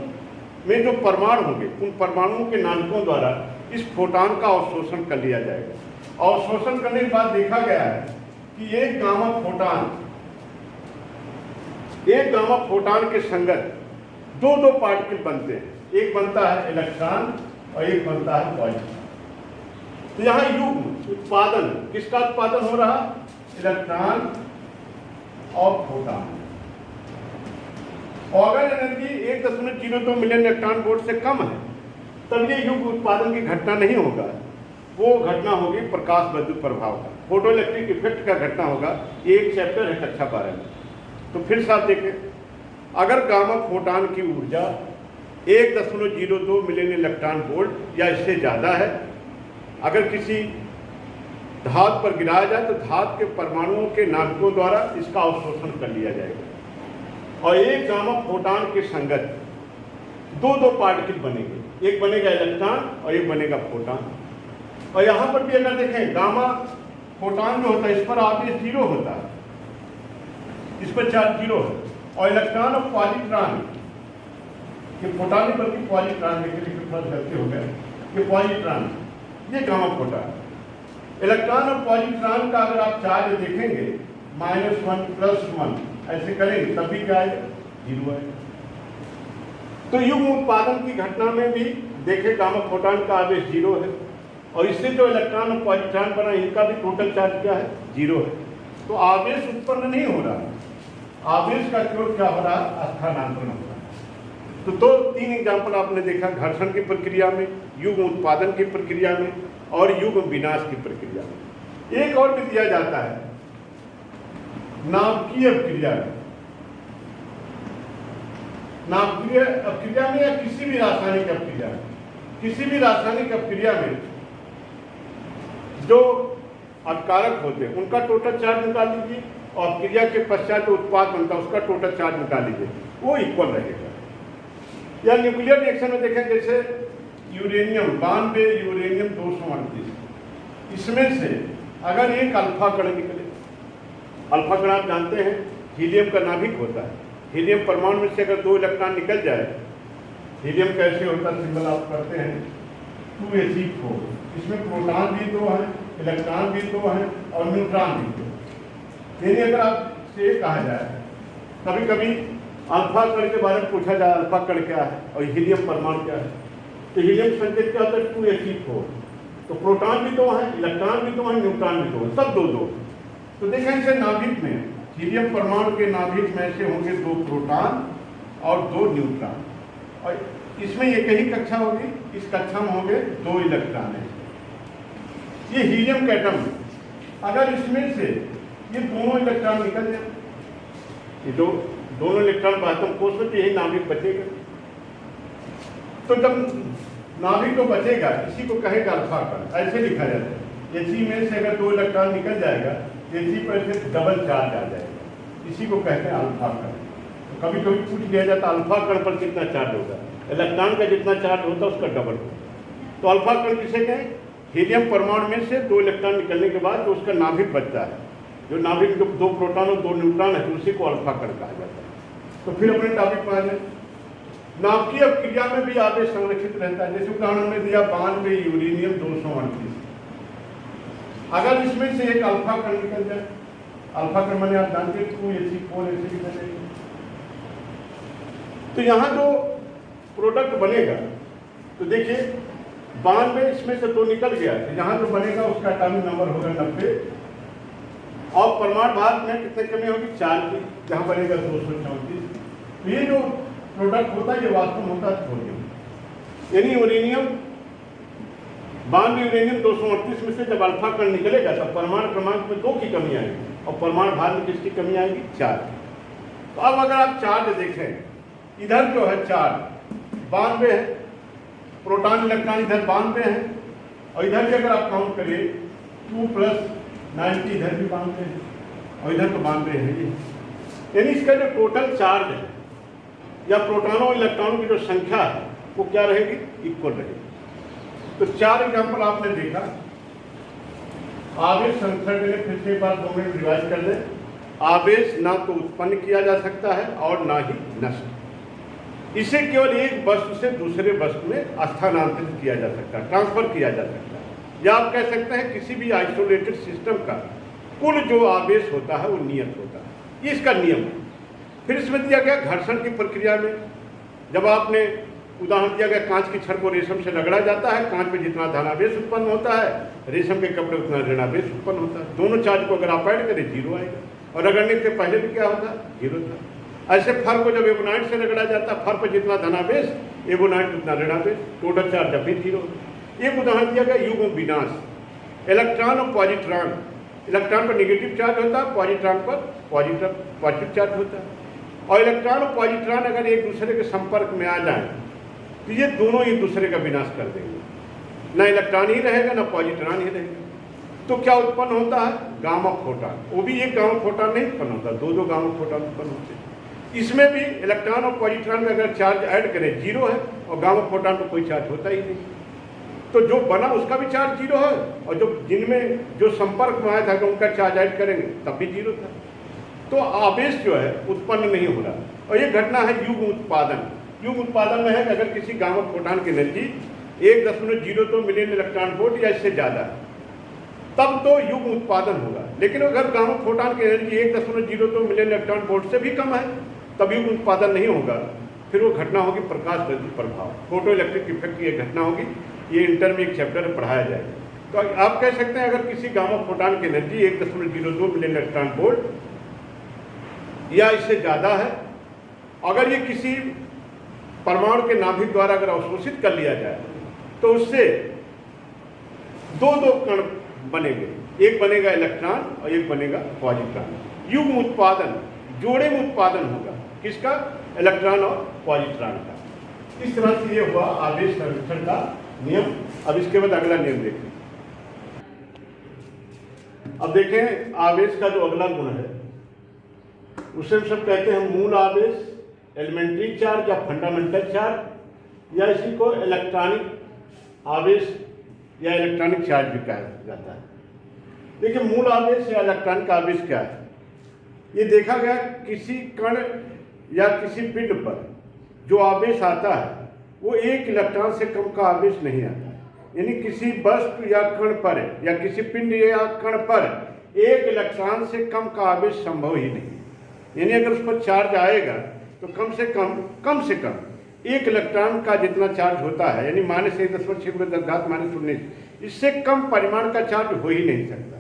में जो परमाणु होंगे उन परमाणुओं के नानकों द्वारा इस फोटॉन का अवशोषण कर लिया जाएगा। अवशोषण करने के बाद देखा गया है कि एक गामा फोटॉन के संगत दो पार्टिकल बनते हैं, एक बनता है इलेक्ट्रॉन और एक बनता है पॉजिट्रॉन। तो यहाँ युग्म उत्पादन, किसका उत्पादन हो रहा, इलेक्ट्रॉन और फोटॉन। और अगर एनर्जी 1.02 मिलियन इलेक्ट्रॉन वोल्ट से कम है तब ये युग्म उत्पादन की घटना नहीं होगा, वो घटना होगी प्रकाश विद्युत प्रभाव का। फोटो इलेक्ट्रिक इफेक्ट का घटना होगा, ये एक चैप्टर है कक्षा 12 में। तो फिर से आप देखें, अगर गामा फोटान की ऊर्जा 1.02 मिलियन इलेक्ट्रॉन वोल्ट या इससे ज़्यादा है, अगर किसी धातु पर गिराया जाए तो धातु के परमाणुओं के नाभिकों द्वारा इसका अवशोषण कर लिया जाएगा और एक गामा फोटान के संगत दो पार्टिकल बनेंगे, एक बनेगा इलेक्ट्रॉन और एक बनेगा फोटान। और यहाँ पर भी अगर देखें, गामा फोटान जो होता है इस पर आवेश 0 होता है, इस पर चार्ज 0 है, और इलेक्ट्रॉन और पॉजिट्रॉन, ये फोटान नहीं बल्कि पॉजिट्रॉन, देखिए थोड़ा गलती हो गया, ये पॉजिट्रॉन, ये गामा फोटान। इलेक्ट्रॉन और पॉजिट्रॉन का अगर आप चार्ज देखेंगे -1 +1 ऐसे करेंगे तब भी क्या आएगा, 0 आएगा। तो युग्म उत्पादन की घटना में भी देखें गामा फोटान का आवेश 0 है और इससे जो इलेक्ट्रॉन और पॉजिट्रॉन बना इनका भी टोटल चार्ज क्या है, 0 है। तो आवेश उत्पन्न नहीं हो रहा, आवेश का केवल क्या हो रहा है, स्थानांतरण हो रहा है। तो 2-3 एग्जाम्पल आपने देखा, घर्षण की प्रक्रिया में, युग्म उत्पादन की प्रक्रिया में और युग्म विनाश की प्रक्रिया में। एक और भी दिया जाता है नाभिकीय अपक्रिया में। नाभिकीय अपक्रिया में या किसी भी रासायनिक अपक्रिया में, किसी भी रासायनिक अपक्रिया में जो अपकारक होते हैं उनका टोटल चार्ज निकाल लीजिए और अपक्रिया के पश्चात जो उत्पाद बनता है उसका टोटल चार्ज निकाल लीजिए, वो इक्वल रहेगा। या न्यूक्लियर रिएक्शन में देखें, जैसे यूरेनियम 92 यूरेनियम 238, इसमें से अगर एक अल्फा कण निकले, अल्फा कण आप जानते हैं हीलियम का नाभिक होता है, हीलियम परमाणु में से अगर 2 इलेक्ट्रॉन निकल जाए, हीलियम कैसे होता है, सिंबल आप करते हैं 2He4, इसमें प्रोटॉन भी 2 हैं, इलेक्ट्रॉन भी 2 हैं और न्यूट्रॉन भी 2। यानी अगर आपसे कहा जाए, कभी कभी अल्फा कण के बारे में पूछा जाए, अल्फा कण क्या है और हीलियम परमाणु क्या है, तो हीलियम संकेत क्या होता है, 2He4। तो प्रोटॉन भी 2 हैं, इलेक्ट्रॉन भी 2 हैं, न्यूट्रॉन भी 2 हैं, सब 2-2। तो देखें इसे नाभिक में, हीलियम परमाणु के नाभिक में से होंगे 2 प्रोटॉन और 2 न्यूट्रॉन, और इसमें एक ही कक्षा होगी, इस कक्षा में होंगे 2 इलेक्ट्रॉन है। ये हीलियम का एटम, अगर इसमें से ये दोनों इलेक्ट्रॉन निकल जाए, ये दोनों इलेक्ट्रॉन आत्म कोष में, यही नाभिक बचेगा। तो जब नाभिक तो बचेगा, इसी को कहेगा अल्फा कण, ऐसे लिखा जाता है। इसी में से अगर 2 इलेक्ट्रॉन निकल जाएगा, इसी पर से डबल चार्ज आ जाएगा, इसी को कहते हैं अल्फा कण। तो कभी कभी पूछ लिया जाता है अल्फा कण पर कितना चार्ज होगा, इलेक्ट्रॉन का जितना चार्ज होता है उसका डबल होगा। तो अल्फा कण किसे कहें, हीलियम परमाणु में से 2 इलेक्ट्रॉन निकलने के बाद जो उसका नाभिक बचता है, जो नाभिक में 2 प्रोटॉन और 2 न्यूट्रॉन है, तो उसी को अल्फा कण कहा जाता है। तो फिर अपने टॉपिक पर आ जाए, नाभिकीय अपक्रिया में भी आवेश संरक्षित रहता है। जैसे उदाहरण में दिया 92 यूरेनियम 238, अगर इसमें से एक अल्फा कण निकल जाए, अल्फा कण मैंने आप जानते हैं 2He4 ऐसे निकलेगा, तो यहाँ जो प्रोडक्ट बनेगा, तो देखिए 92 इसमें से 2 निकल गया, तो यहाँ जो बनेगा उसका एटॉमिक नंबर होगा 90 और परमाणु भार में कितने कमी होगी, 4 की, जहाँ बनेगा 234। तो ये जो प्रोडक्ट होता है ये वास्तव में होता है थोरियम, यानी यूरेनियम 92 यूरेनियम 238 में से जब अल्फा कण निकलेगा तब परमाणु क्रमांक में 2 की कमी आएगी और परमाणु भार में किसकी कमी आएगी, 4। तो अब अगर आप चार्ज देखें, इधर जो है चार्ज 92 है, प्रोटॉन इलेक्ट्रॉन इधर 92 है, और इधर भी अगर आप काउंट करिए 2 + 90 इधर भी 92 है और इधर तो 92 है ये, यानी इसका जो टोटल चार्ज है या प्रोटॉनों और इलेक्ट्रॉनों की जो संख्या है वो क्या रहेगी, इक्वल रहेगी। तो 4 एग्जाम्पल आपने देखा। आवेश संरक्षण के लिए फिर से एक बार 2 मिनट रिवाइज कर लें। आवेश ना तो उत्पन्न किया जा सकता है और ना ही नष्ट, इसे केवल एक वस्तु से दूसरे वस्तु में स्थानांतरित किया जा सकता है, ट्रांसफर किया जा सकता है, या आप कह सकते हैं किसी भी आइसोलेटेड सिस्टम का कुल जो आवेश होता है वो नियत होता है, ये इसका नियम है। फिर इसमें दिया गया घर्षण की प्रक्रिया में, जब आपने उदाहरण दिया गया कांच की छड़ को रेशम से रगड़ा जाता है, कांच में जितना धनावेश उत्पन्न होता है, रेशम के कपड़े उतना ऋणावेश उत्पन्न होता है। दोनों चार्ज को अगर आप ऐड करें 0 आएगा, और रगड़ने से पहले भी क्या होता, 0 था। ऐसे फर को जब एबोनाइट से रगड़ा जाता है, फर पर जितना धनावेश, एबोनाइट उतना ऋणावेश, टोटल चार्ज जब भी 0। एक उदाहरण दिया गया युग्म विनाश, इलेक्ट्रॉन और पॉजिट्रॉन इलेक्ट्रॉन पर नेगेटिव चार्ज होता है, पॉजिट्रॉन पर पॉजिटिव चार्ज होता है। और इलेक्ट्रॉन और पॉजिट्रॉन अगर एक दूसरे के संपर्क में आ जाएं तो ये दोनों एक दूसरे का विनाश कर देंगे, ना इलेक्ट्रॉन ही रहेगा ना पॉजिट्रॉन ही रहेगा। तो क्या उत्पन्न होता है? Gamma photon. वो भी एक गामा फोटॉन नहीं उत्पन्न होता, दो गामा फोटॉन उत्पन्न होते हैं। इसमें भी इलेक्ट्रॉन और पॉजिट्रॉन में अगर चार्ज ऐड करें 0 है, और गामा फोटॉन पर कोई चार्ज होता ही नहीं। तो जो बना उसका भी चार्ज 0 है, और जो जिनमें जो संपर्क में आया था उनका चार्ज ऐड करेंगे तब भी 0 था। तो आवेश जो है उत्पन्न नहीं हो रहा। और ये घटना है युग्म उत्पादन। युग्म उत्पादन में है कि अगर किसी गामा फोटॉन की एनर्जी 1.02 मिलियन इलेक्ट्रॉन वोल्ट या इससे ज़्यादा है तब तो युग्म उत्पादन होगा। लेकिन अगर गामा फोटॉन की एनर्जी 1.02 मिलियन इलेक्ट्रॉन वोल्ट से भी कम है तब युग्म उत्पादन नहीं होगा। फिर वो घटना होगी प्रकाश रज्जु प्रभाव, फोटो इलेक्ट्रिक इफेक्ट की ये घटना होगी। ये इंटर में एक चैप्टर में पढ़ाया जाएगा। तो आप कह सकते हैं अगर किसी गामा फोटॉन की एनर्जी 1.02 मिलियन इलेक्ट्रॉन वोल्ट या इससे ज़्यादा है, अगर ये किसी परमाणु के नाभिक द्वारा अगर अवशोषित कर लिया जाए तो उससे दो कण बनेंगे, एक बनेगा इलेक्ट्रॉन और एक बनेगा पॉजिट्रॉन। युग्म उत्पादन, जोड़े में उत्पादन होगा किसका? इलेक्ट्रॉन और पॉजिट्रॉन का। इस तरह से ये हुआ आवेश संरक्षण का नियम। अब इसके बाद अगला नियम देखें। अब देखें आवेश का जो अगला गुण है उसे हम सब कहते हैं मूल आवेश, एलिमेंट्री चार्ज या फंडामेंटल चार्ज, या इसी को इलेक्ट्रॉनिक आवेश या इलेक्ट्रॉनिक चार्ज भी कहा जाता है। देखिए मूल आवेश या इलेक्ट्रॉनिक आवेश क्या है? ये देखा गया किसी कण या किसी पिंड पर जो आवेश आता है वो 1 इलेक्ट्रॉन से कम का आवेश नहीं आता। यानी किसी वस्तु या कण पर या किसी पिंड या कण पर 1 इलेक्ट्रॉन से कम का आवेश संभव ही नहीं। यानी अगर उस पर चार्ज आएगा तो कम से कम 1 इलेक्ट्रॉन का जितना चार्ज होता है, यानी -1.6×10⁻⁻19, इससे कम परिमाण का चार्ज हो ही नहीं सकता।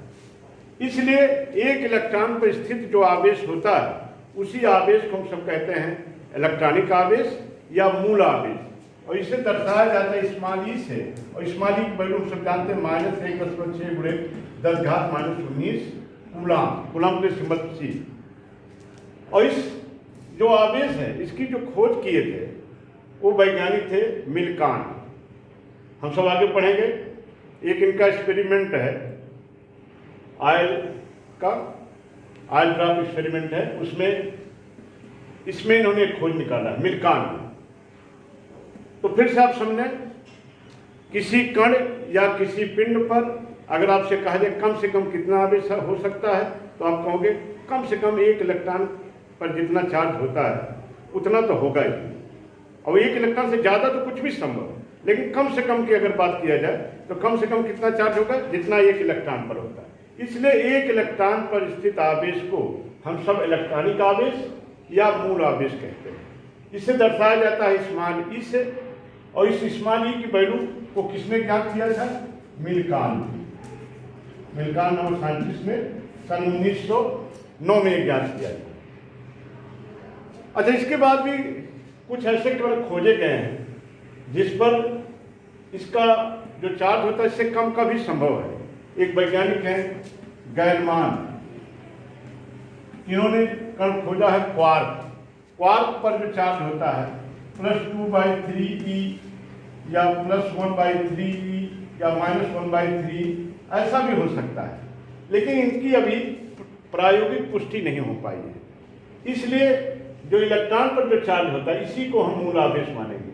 इसलिए 1 इलेक्ट्रॉन पर स्थित जो आवेश होता है उसी आवेश को हम सब कहते हैं इलेक्ट्रॉनिक आवेश या मूल आवेश। और इसे दर्शाया जाता है स्मॉल ई से, और स्मॉल ई की वैल्यू हम सब जानते हैं -1/6×10⁻⁻19 कूलम के सिंबल सी। और इस जो आवेश है इसकी जो खोज किए थे वो वैज्ञानिक थे मिल्कान। हम सब आगे पढ़ेंगे। एक इनका एक्सपेरिमेंट है ऑयल ड्रॉप एक्सपेरिमेंट है, इसमें इन्होंने एक खोज निकाला मिल्कान। तो फिर से आप समझें, किसी कण या किसी पिंड पर अगर आपसे कहा जाए कम से कम कितना आवेश हो सकता है तो आप कहोगे कम से कम 1 इलेक्ट्रॉन पर जितना चार्ज होता है उतना तो होगा ही। और 1 इलेक्ट्रॉन से ज़्यादा तो कुछ भी संभव है, लेकिन कम से कम की अगर बात किया जाए तो कम से कम कितना चार्ज होगा? जितना 1 इलेक्ट्रॉन पर होता है। इसलिए 1 इलेक्ट्रॉन पर स्थित आवेश को हम सब इलेक्ट्रॉनिक आवेश या मूल आवेश कहते हैं। इसे दर्शाया जाता है स्मॉल ई से, और इस स्मॉल ई की वैल्यू को किसने ज्ञात किया था? मिल्कान नामक साइंटिस्ट ने सन 1909 में ज्ञात किया। अच्छा, इसके बाद भी कुछ ऐसे केवल खोजे गए हैं जिस पर इसका जो चार्ज होता है इससे कम का भी संभव है। एक वैज्ञानिक हैं गैलमान, इन्होंने कण खोजा है क्वार्क पर जो चार्ज होता है +2/3e या +1/3e या -1/3, ऐसा भी हो सकता है, लेकिन इनकी अभी प्रायोगिक पुष्टि नहीं हो पाई है। इसलिए जो इलेक्ट्रॉन पर जो चार्ज होता है इसी को हम मूल आवेश मानेंगे।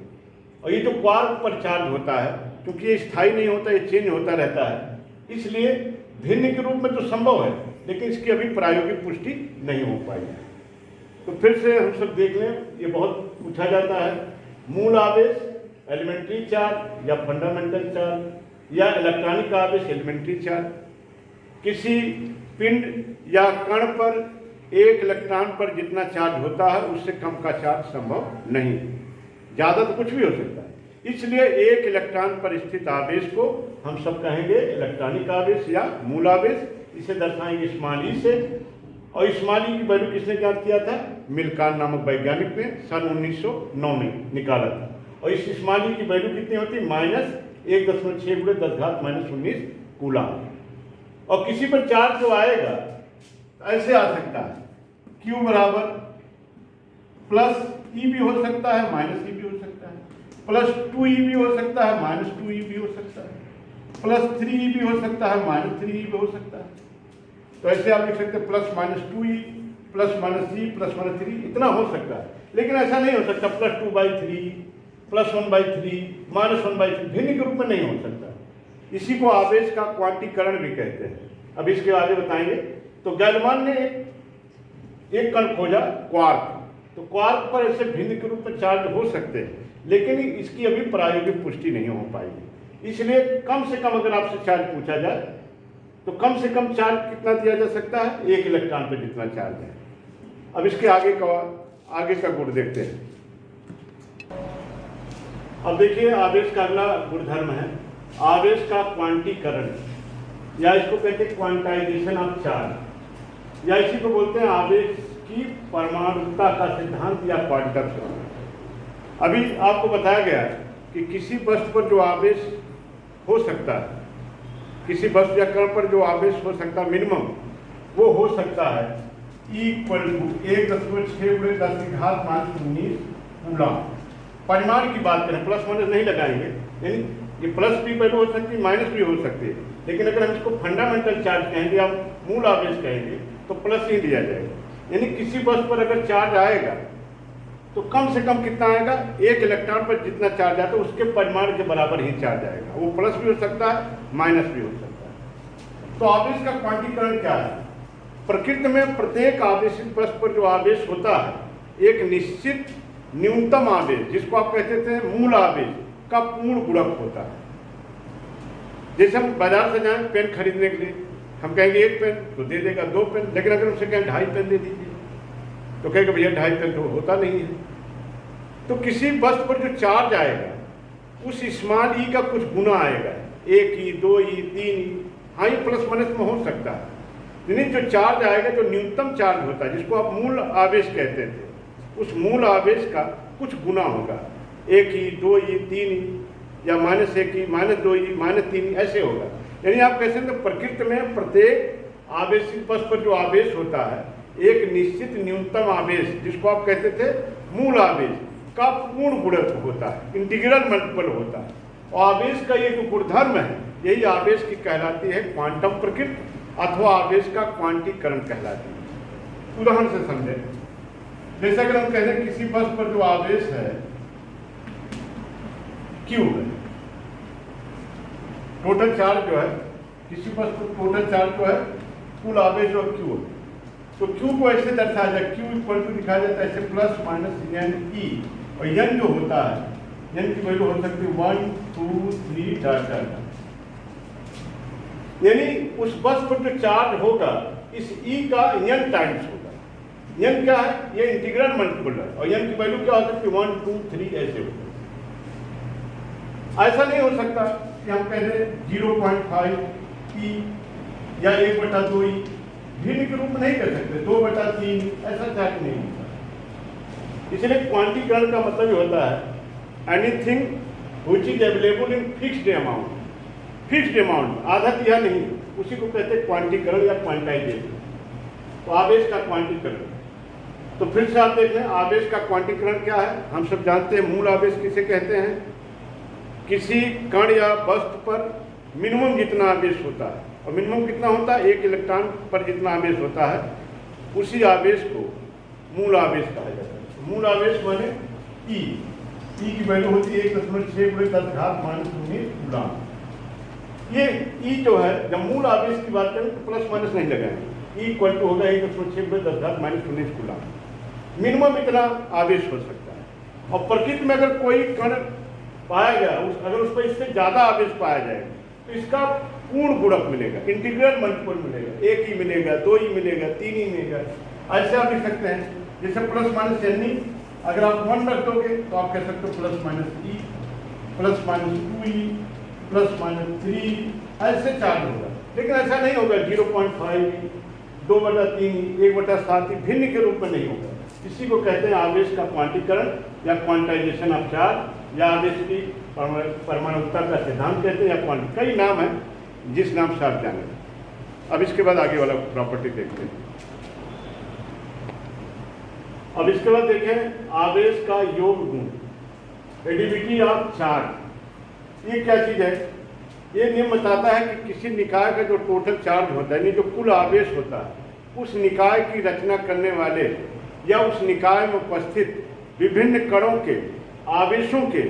और ये जो क्वार्क पर चार्ज होता है क्योंकि ये स्थायी नहीं होता, ये चेंज होता रहता है, इसलिए भिन्न के रूप में तो संभव है लेकिन इसकी अभी प्रायोगिक पुष्टि नहीं हो पाई है। तो फिर से हम सब देख लें, ये बहुत पूछा जाता है मूल आवेश एलिमेंट्री चार्ज या फंडामेंटल चार्ज या इलेक्ट्रॉनिक आवेश एलिमेंट्री चार्ज। किसी पिंड या कण पर 1 इलेक्ट्रॉन पर जितना चार्ज होता है उससे कम का चार्ज संभव नहीं, ज़्यादा तो कुछ भी हो सकता है। इसलिए 1 इलेक्ट्रॉन पर स्थित आवेश को हम सब कहेंगे इलेक्ट्रॉनिक आवेश या मूल आवेश। इसे दर्शाएंगे स्मॉल ई से, और स्मॉल ई की वैल्यू किसने ज्ञात किया था? मिल्कान नामक वैज्ञानिक ने सन 1909 में निकाला था। और इस स्मॉल ई की वैल्यू कितनी होती है? -1.6×10⁻⁻19 कूलम। और किसी पर चार्ज जो आएगा तो ऐसे आ सकता है, Q बराबर प्लस ई भी हो सकता है, माइनस ई भी हो सकता है, प्लस 2e भी हो सकता है, माइनस 2e भी हो सकता है, प्लस 3e भी हो सकता है, माइनस 3e भी हो सकता है। तो ऐसे आप लिख सकते हैं plus minus 2e plus minus 3 plus minus 3, इतना हो सकता है। लेकिन ऐसा नहीं हो सकता प्लस 2/3 प्लस 1/3 माइनस 1/3, भिन्न के रूप में नहीं हो सकता। इसी को आवेश का क्वांटीकरण भी कहते हैं। अब इसके आगे बताएंगे। तो गैलमान ने एक कण खोजा, क्वार्क। तो क्वार्क पर ऐसे भिन्न के रूप में चार्ज हो सकते हैं, लेकिन इसकी अभी प्रायोगिक पुष्टि नहीं हो पाएगी। इसलिए कम से कम अगर आपसे चार्ज पूछा जाए तो कम से कम चार्ज कितना दिया जा सकता है, 1 इलेक्ट्रॉन पर जितना चार्ज है। अब इसके आगे का गुण देखते हैं। अब देखिए आवेश का अगला गुणधर्म है आवेश का क्वांटीकरण, या इसको कहते हैं क्वांटाइजेशन ऑफ चार्ज, या इसी को बोलते हैं आवेश की परमाणुता का सिद्धांत या क्वांटम सिद्धांत। अभी आपको बताया गया कि किसी वस्तु पर जो आवेश हो सकता है, किसी वस्तु या कण पर जो आवेश हो सकता है मिनिमम, वो हो सकता है (1.6×10⁻19 कूलम। परिमाण की बात करें, प्लस माइनस नहीं लगाएंगे, यानी ये प्लस भी पहले हो सकती है, माइनस भी हो सकती है, लेकिन अगर हम इसको फंडामेंटल चार्ज कहेंगे या मूल आवेश कहेंगे तो प्लस ही दिया जाएगा। यानी किसी वस्तु पर अगर चार्ज आएगा तो कम से कम कितना आएगा, 1 इलेक्ट्रॉन पर जितना चार्ज आता है उसके परिमाण के बराबर ही चार्ज आएगा। वो प्लस भी हो सकता है, माइनस भी हो सकता है। तो आवेश का क्वांटीकरण क्या है? प्रकृति में प्रत्येक आवेशित वस्तु पर जो आवेश होता है, एक निश्चित न्यूनतम आवेश, जिसको आप कहते थे मूल आवेश का पूर्ण गुणक होता है। जैसे हम बाजार से जाएं पेन खरीदने के लिए, हम कहेंगे 1 पेन तो दे देगा 2 पेन, लेकिन अगर उनसे कहें 2.5 पेन दे दीजिए तो कहेगा भैया 2.5 पेन तो होता नहीं है। तो किसी वस्तु पर जो चार्ज आएगा उस स्मॉल ई का कुछ गुना आएगा, 1e 2e 3e, हाँ ये प्लस माइनस में हो सकता है। यानी जो चार्ज आएगा, जो न्यूनतम चार्ज होता है जिसको आप मूल आवेश कहते थे, उस मूल आवेश का कुछ गुना होगा, 1e 2e 3e, या -1e -2e -3e, ऐसे होगा। यानी आप कह सकते हैं प्रकृति में प्रत्येक आवेशित वस्तु पर जो आवेश होता है, एक निश्चित न्यूनतम आवेश, जिसको आप कहते थे मूल आवेश का पूर्ण गुणक होता है, इंटीग्रल मल्टीपल होता है। और आवेश का ये जो गुणधर्म है, यही आवेश की कहलाती है क्वांटम प्रकृति, अथवा आवेश का क्वांटीकरण कहलाती है। उदाहरण से समझें, जैसे अगर हम कहते हैं किसी वस्तु पर जो आवेश है Q है, टोटल चार्ज जो है, किसी वस्तु पर टोटल चार्ज जो है, कुल आवेश जो Q है, तो Q को ऐसे दर्शाया जाए, Q इक्वल टू दिखाया जाता है ऐसे प्लस माइनस NE, और N जो होता है, N की वैल्यू हो सकती है 1 2 3 डाटा। यानी उस वस्तु पर जो चार्ज होगा इस E का N टाइम्स होगा। N क्या है? ये इंटीग्रल मल्टीपल है, और N की वैल्यू क्या हो सकती है 1 2 3 ऐसे होगा। ऐसा नहीं हो सकता कि हम कह दें 0.5 E या 1/2 E, भिन्न के रूप में नहीं कर सकते, 2/3, ऐसा चार्ज नहीं होता। इसलिए क्वांटीकरण का मतलब ये होता है anything which is available in fixed amount, fixed amount, आधा दिया नहीं, उसी को कहते हैं क्वांटीकरण या क्वांटाइजेशन। तो आवेश का क्वांटीकरण, तो फिर से आप देखें आवेश का क्वांटीकरण क्या है। हम सब जानते हैं मूल आवेश किसे कहते हैं, किसी कण या वस्तु पर मिनिमम जितना आवेश होता है, और मिनिमम कितना होता है, 1 इलेक्ट्रॉन पर जितना आवेश होता है, उसी आवेश को मूल आवेश कहा जाता है। मूल आवेश माने E की वैल्यू होती है 1.6×10⁻⁻19 कूलम। ये E जो है, जब मूल आवेश की बात करें तो प्लस माइनस नहीं लगाएंगे, E इक्वल टू होगा 1.6×10⁻19 कूलम। मिनिमम इतना आवेश हो सकता है। और प्रकृति में अगर कोई कण पाया गया, अगर उस पर इससे ज़्यादा आवेश पाया जाएगा तो इसका पूर्ण गुणक मिलेगा, इंटीग्रल मल्टीपल मिलेगा, 1E मिलेगा, 2E मिलेगा, 3E मिलेगा। ऐसे आप लिख सकते हैं जैसे प्लस माइनस NE, अगर आप 1 रख दोगे तो आप कह सकते हो plus minus E, plus minus 2E, plus minus 3, ऐसे चार्ज होगा। लेकिन ऐसा नहीं होगा 0.5, 2/3, 1/7 भिन्न के रूप में नहीं होगा। इसी को कहते हैं आवेश का क्वांटीकरण या क्वांटाइजेशन ऑफ चार्ज, या आवेश की परमाणुता का सिद्धांत कहते हैं, या क्वांट, कई नाम है जिस नाम से आप जाने। अब इसके बाद आगे वाला प्रॉपर्टी देखते हैं। अब इसके बाद देखें आवेश का योग गुण, एडिविटी ऑफ चार्ज। ये क्या चीज है? ये नियम बताता है कि किसी निकाय का जो टोटल चार्ज होता है, यानी जो कुल आवेश होता है, उस निकाय की रचना करने वाले या उस निकाय में उपस्थित विभिन्न कणों के आवेशों के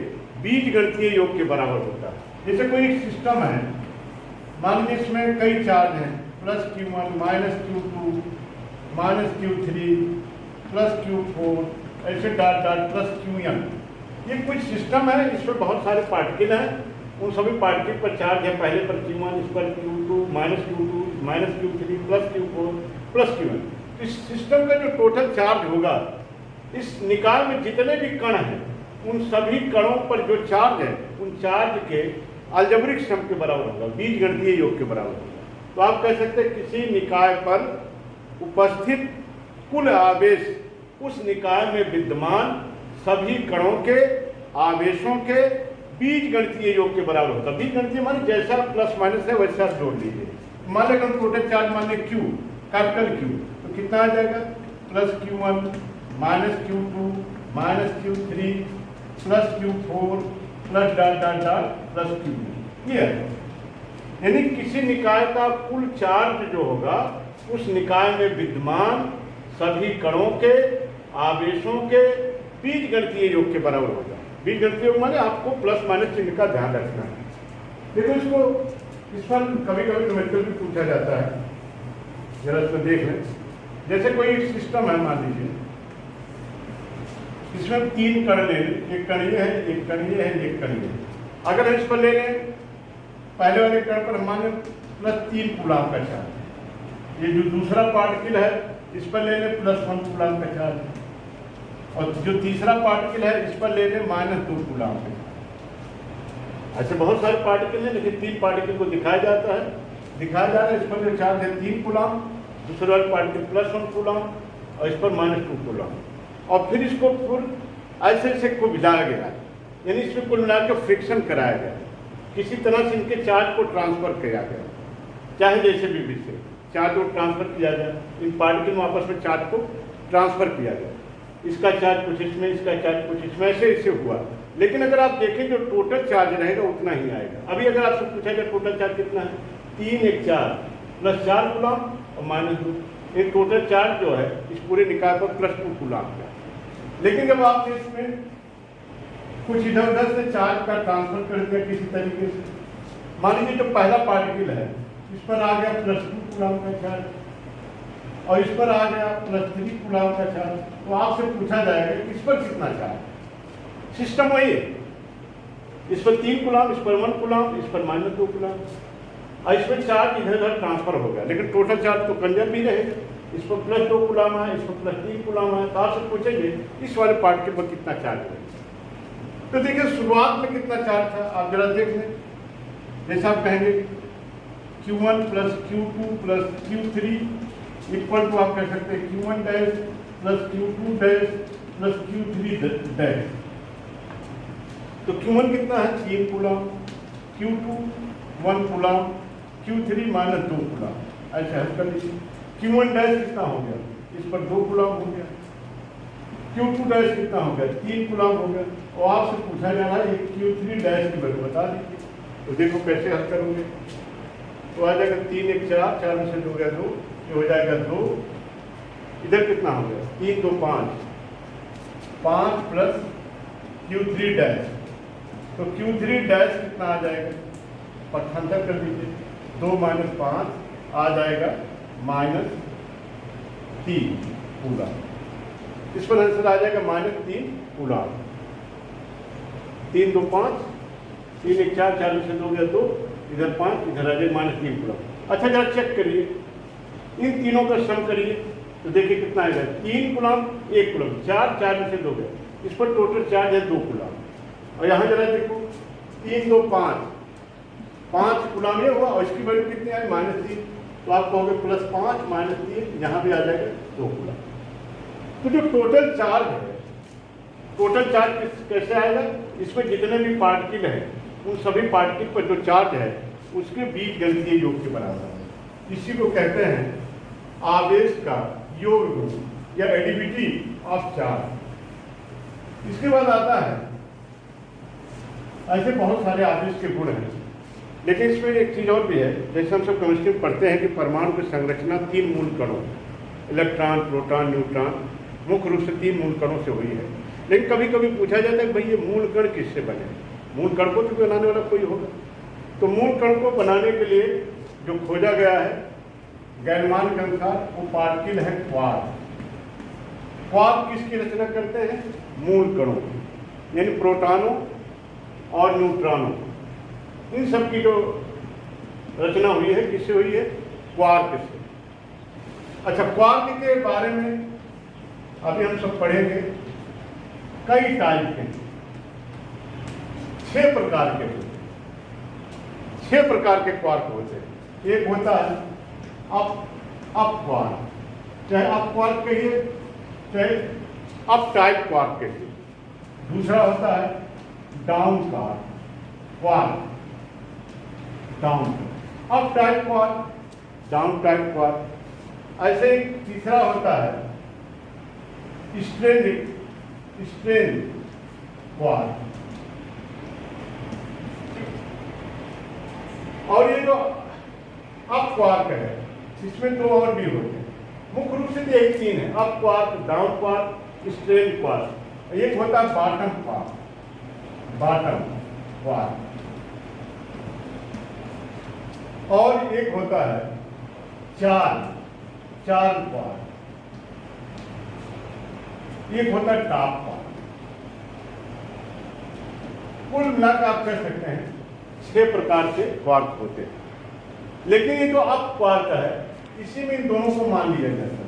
बीजगणितीय योग के बराबर होता है। जैसे कोई एक सिस्टम है, मान लीजिए इसमें कई चार्ज हैं, +Q1 -Q2 -Q3 +Q4 ऐसे डॉट डॉट +Qn। ये कुछ सिस्टम है, इसमें बहुत सारे पार्टिकल हैं, उन सभी पार्टिकल पर चार्ज है, पहले पर Q1, इस पर Q2 -Q2 -Q3 +Q4 +Qn। तो इस सिस्टम का जो टोटल चार्ज होगा, इस निकाय में जितने भी कण हैं उन सभी कणों पर जो चार्ज है उन चार्ज के अलजेब्रिक सम के बराबर होगा, बीजगणितीय योग के बराबर होगा। तो आप कह सकते हैं किसी निकाय पर उपस्थित कुल आवेश उस निकाय में विद्यमान सभी कणों के आवेशों के बीजगणितीय योग के बराबर होता है। बीजगणितीय माने जैसा प्लस माइनस है वैसा आप जोड़ लीजिए। मान लें टोटल चार्ज मान लें Q, कैपिटल Q, तो कितना आ जाएगा? +Q1 -Q2 -Q3 +Q4 plus dot dot dot +Q। ये है, यानी किसी निकाय का कुल चार्ज जो होगा उस निकाय में विद्यमान सभी कणों के आवेशों के बीजगणितीय योग के बराबर होगा। बीजगणितीय योग माने आपको प्लस माइनस चिन्ह का ध्यान रखना है। देखो इसको, इस पर कभी कभी न्यूमेरिकल भी पूछा जाता है, जरा इसको देख लें। जैसे कोई सिस्टम है, मान लीजिए इसमें 3 कण ले लें, एक कण ये है, एक कण ये है, एक कण ये है। अगर हम इस पर ले लें, पहले वाले कण पर हमारे +3 कूलम का चार्ज, ये जो दूसरा पार्टिकल है इस पर ले लें +1 कूलम का चार्ज, और जो तीसरा पार्टिकल है इस पर ले लें -2 कूलम का। ऐसे बहुत सारे पार्टिकल हैं, लेकिन 3 पार्टिकल को दिखाया जाता है, दिखाया जा रहा है। इस पर जो चार्ज है 3 कूलम, दूसरे वाले पार्टिकल +1 कूलम और इस पर -2 कूलम, और फिर इसको ऐसे ऐसे को मिलाया गया, यानी इसमें कुल मिलाकर फ्रिक्शन कराया गया, किसी तरह से इनके चार्ज को ट्रांसफर किया गया, चाहे जैसे भी से चार्ज को ट्रांसफर किया जाए, इन पार्टिकल में आपस में चार्ज को ट्रांसफर किया गया, इसका चार्ज कुछ इसमें, इसका चार्ज कुछ इसमें, ऐसे ऐसे हुआ। लेकिन अगर आप देखें जो टोटल चार्ज रहेगा उतना ही आएगा। अभी अगर आपसे पूछा जाए टोटल चार्ज कितना है, 3 1 4 +4 कूलम और -2, एक टोटल चार्ज जो है इस पूरे निकाय पर +2 कूलम का। लेकिन जब आपने इसमें कुछ इधर उधर से चार्ज का ट्रांसफर कर दिया किसी तरीके से, मान लीजिए जो पहला पार्टिकल है इस पर आ गया +2 कूलम का चार्ज और इस पर आ गया +3 कूलम का चार्ज, तो आपसे पूछा जाएगा कि इस पर कितना चार्ज। सिस्टम वही है, इस पर 3 कूलम, इस पर 1 कूलम, इस पर -2 कूलम, और इस पर चार्ज इधर उधर ट्रांसफर हो गया, लेकिन टोटल चार्ज तो कंजर्व भी रहेगा। इस पर +2 कूलम है, इस पर +3 कूलम है, तो आपसे पूछेंगे इस वाले पार्टिकल पर कितना चार्ज है। तो देखिए शुरुआत में कितना चार्ज था, आप जरा देख लें। जैसे आप कहेंगे Q1 + Q2 + Q3 equal to, आप कह सकते हैं Q1 dash + Q2 dash + Q3 dash. तो Q1 कितना है? 3 coulomb, Q2 1 coulomb, Q3 -2 coulomb, ऐसे हल कर लीजिए। Q1 डैश कितना हो गया? इस पर 2 कूलम हो गया। Q2 डैश कितना हो गया? 3 कूलम हो गया। और आपसे पूछा जा रहा है Q3 डैश की वैल्यू बता दीजिए। तो देखो कैसे हल करोगे, तो आ जाएगा 3 1 4, 4 में से 2 गया 2, ये हो जाएगा 2। इधर कितना हो गया? 3 2 5, 5 प्लस Q3 डैश, तो Q3 डैश कितना आ जाएगा? पक्षांतर कर दीजिए, 2 - 5 आ जाएगा -3 कूलम। इस पर आंसर आ जाएगा -3 कूलम। 3 2 5, 3 1 4, 4 में से 2 गया 2, इधर 5, इधर आ जाएगा -3 कूलम। अच्छा जरा चेक करिए, इन तीनों का सम करिए तो देखिए कितना आएगा। 3 कूलम 1 कूलम, 4 4 में से 2 गया, इस पर टोटल चार्ज है 2 कूलम। और यहाँ जरा देखो 3 2 5, 5 कूलम ये हुआ, और इसकी वैल्यू कितनी आई? -3, तो आप कहोगे +5 -3, यहाँ भी आ जाएगा 2 कूलम। तो जो टोटल चार्ज है, टोटल चार्ज कैसे आएगा? इसमें जितने भी पार्टिकल हैं उन सभी पार्टिकल पर जो चार्ज है उसके बीजगणितीय योग के बराबर है। इसी को कहते हैं आवेश का योग गुण या एडिविटी ऑफ चार्ज। इसके बाद आता है, ऐसे बहुत सारे आवेश के गुण हैं, लेकिन इसमें एक चीज़ और भी है। जैसे हम सब केमिस्ट्री में पढ़ते हैं कि परमाणु की संरचना 3 मूल कणों, इलेक्ट्रॉन, प्रोटॉन, न्यूट्रॉन, मुख्य रूप से 3 मूल कणों से हुई है। लेकिन कभी कभी पूछा जाता है कि भाई ये मूल कण किससे बने? मूल कण को तो बनाने वाला कोई होगा। तो मूल कण को बनाने के लिए जो खोजा गया है गैलमान के अनुसार, वो पार्टिकल है क्वार्क। क्वार्क किसकी रचना करते हैं? मूल कणों, यानी प्रोटॉनों और न्यूट्रॉनों, इन सब की जो रचना हुई है किससे हुई है? क्वार्क से। अच्छा, क्वार्क के बारे में अभी हम सब पढ़ेंगे। कई टाइप के, 6 प्रकार के होते हैं, 6 प्रकार के क्वार्क होते हैं। एक होता है अप क्वार्क, चाहे अप क्वार्क कहिए चाहे अप टाइप क्वार्क कहिए। दूसरा होता है down quark, down, up type quark, down type quark. ऐसे ही तीसरा होता है स्ट्रेन क्वार्क। और ये जो अप क्वार्क है, इसमें 2 और भी होते हैं। मुख्य रूप से यही 3 है, up quark, down quark, strain quark. एक होता है बॉटम क्वार्क, और एक होता है चार्ल क्वार्क, एक होता है टॉप क्वार्क। कुल मिलाकर आप कह सकते हैं 6 प्रकार के क्वार्क होते हैं। लेकिन ये जो अप क्वार्क है, इसी में इन दोनों को मान लिया जाता है।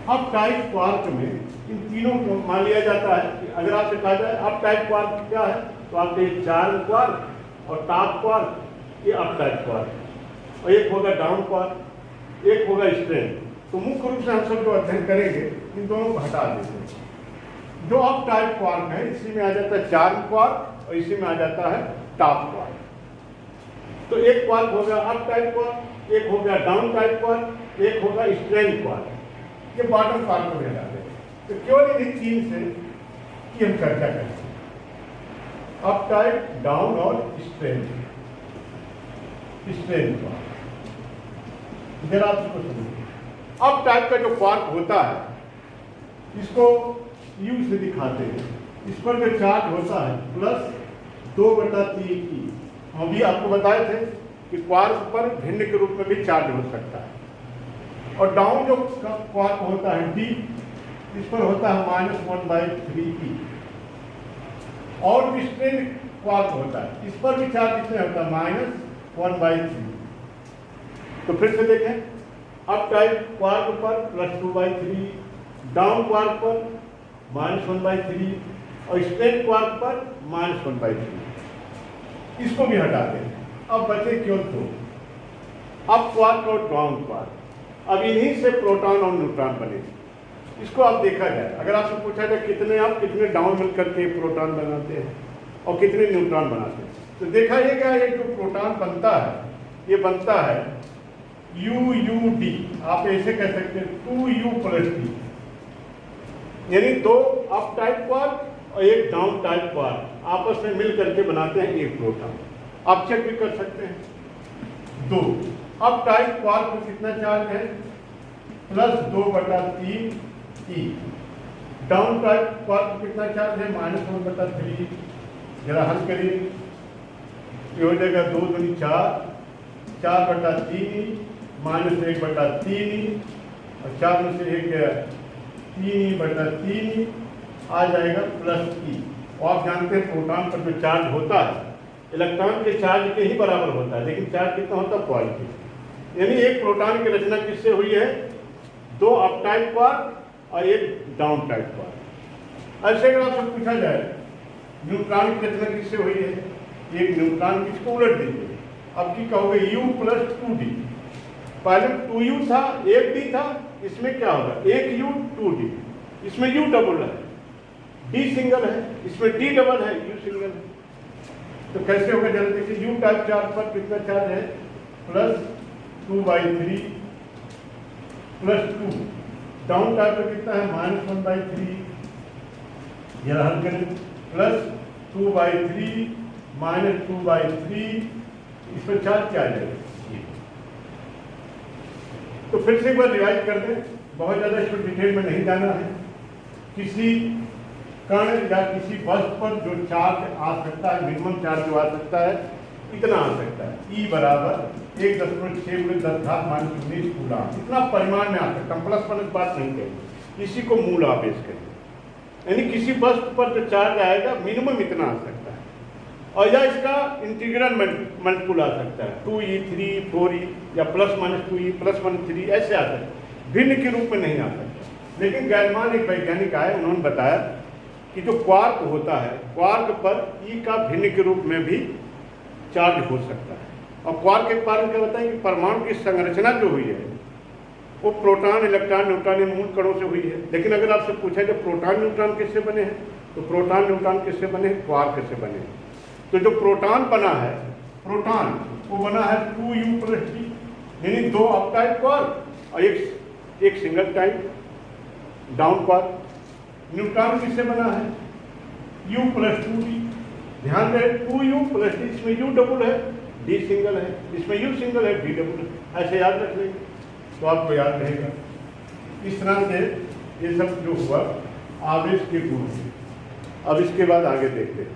अप टाइप क्वार्क में इन तीनों को मान लिया जाता है कि अगर आपसे कहा जाए अप टाइप क्वार्क क्या है, तो आप कहिए चार्ल क्वार्क, और टॉप क्वार्क ये अप टाइप क्वार्क, और एक होगा डाउन क्वार्क, एक होगा स्ट्रेन। तो मुख्य रूप से हम सब जो अध्ययन करेंगे इन दोनों को हटा देते हैं। जो अप टाइप क्वार्क है, इसी में आ जाता है चार्ल क्वार्क और इसी में आ जाता है टॉप क्वार्क। तो एक क्वार्क हो गया अप टाइप क्वार्क, एक हो गया डाउन टाइप क्वार्क, एक होगा स्ट्रेन क्वार्क। ये बॉटम क्वार्क को कहलाते हैं। तो केवल इन्हीं 3 से की हम चर्चा करेंगे, अप टाइप, डाउन और स्ट्रेन क्वार्क। जरा आप इसको समझिए। अप टाइप का जो क्वार्क होता है, इसको U से दिखाते हैं। इस पर जो चार्ज होता है +2/3E। हम भी आपको बताए थे कि क्वार्क पर भिन्न के रूप में भी चार्ज हो सकता है। और डाउन जो क्वार्क होता है D, इस पर होता है -1/3E। और भी स्ट्रेन क्वार्क होता है, इस पर भी चार्ज कितने होता है? -1/3। तो फिर से देखें, अप टाइप क्वार्क पर +2/3, डाउन क्वार्क पर -1/3 और स्ट्रेन क्वार्क पर -1/3। इसको भी हटाते हैं। अब बचे केवल 2, अप क्वार्क और डाउन क्वार्क। अब इन्हीं से प्रोटॉन और न्यूट्रॉन बने। इसको आप देखा जाए, अगर आपसे पूछा जाए कितने अप कितने डाउन मिलकर के प्रोटॉन बनाते हैं और कितने न्यूट्रॉन बनाते हैं, तो देखा ये क्या है, जो प्रोटॉन बनता है ये बनता है UUD। आप ऐसे कह सकते हैं 2U+D, यानी 2 अप टाइप क्वार्क और एक डाउन टाइप क्वार्क आपस में मिल करके बनाते हैं एक प्रोटॉन। आप चेक भी कर सकते हैं। 2 अप टाइप क्वार्क में कितना चार्ज है? +2/3E। डाउन टाइप क्वार्क में कितना चार्ज है? -1/3। जरा हल करिए, ये हो जाएगा 2 दूनी 4, 4/3E -1/3E, और 4 में से 1 गया 3E/3E, आ जाएगा +E। और आप जानते हैं प्रोटॉन पर जो चार्ज होता है इलेक्ट्रॉन के चार्ज के ही बराबर होता है, लेकिन चार्ज कितना होता है? पॉजिटिव। यानी एक प्रोटॉन की रचना किससे हुई है? 2 अप टाइप क्वार्क और एक डाउन टाइप क्वार्क। ऐसे अगर आपसे पूछा जाए न्यूट्रॉन की रचना किससे हुई है? एक न्यूट्रॉन किसको उलट दीजिए, अब की कहोगे U+2D। पहले 2U था, 1D था, इसमें क्या होगा? 1U 2D। इसमें U डबल है, D सिंगल है, इसमें D डबल है, U सिंगल है। तो कैसे होगा? जरा देखिए, U टाइप चार्ज पर कितना चार्ज है? 2/3 प्लस 2, डाउन टाइप में कितना है -1/3, यह हल करें, प्लस 2/3 -2/3, इस पर चार्ज क्या आ जाएगा। तो फिर से एक बार रिवाइज कर दें, बहुत ज़्यादा इसको डिटेल में नहीं जाना है। किसी कण या किसी वस्तु पर जो चार्ज आ सकता है, मिनिमम चार्ज जो आ सकता है इतना आ सकता है, E बराबर 1.6×10⁻⁻19 कूलम, इतना परिमाण में आ सकता है। प्लस माइनस बात नहीं करेंगे, इसी को मूल आवेश कहेंगे, यानी किसी वस्तु पर जो चार्ज आएगा मिनिमम इतना आ सकता है, और या इसका इंटीग्रल मल्टीपल आ सकता है, 2e 3 4e या plus minus 2e plus minus 3 ऐसे आ सकता है, भिन्न के रूप में नहीं आ सकता। लेकिन गैलमान एक वैज्ञानिक आए, उन्होंने बताया कि जो क्वार्क होता है, क्वार्क पर E का भिन्न के रूप में भी चार्ज हो सकता है। और क्वार्क के बारे में क्या बताएं कि परमाणु की संरचना जो हुई है वो प्रोटॉन, इलेक्ट्रॉन, न्यूट्रॉन इन मूल कणों से हुई है। लेकिन अगर आपसे पूछा कि प्रोटॉन न्यूट्रॉन किससे बने हैं, तो प्रोटॉन न्यूट्रॉन किससे बने हैं, क्वार्क से बने हैं। तो जो प्रोटॉन बना है, प्रोटॉन वो बना है 2u + t, यानी 2 अप टाइप क्वार्क और एक single type down quark. Neutron किससे बना है, u + 2d, ध्यान दें 2u + d, इसमें u डबल है, d सिंगल है, इसमें u सिंगल है, d डबल है, ऐसे याद रख लेंगे तो आपको याद रहेगा। इस तरह से ये सब जो हुआ आवेश के गुण। अब इसके बाद आगे देखते हैं।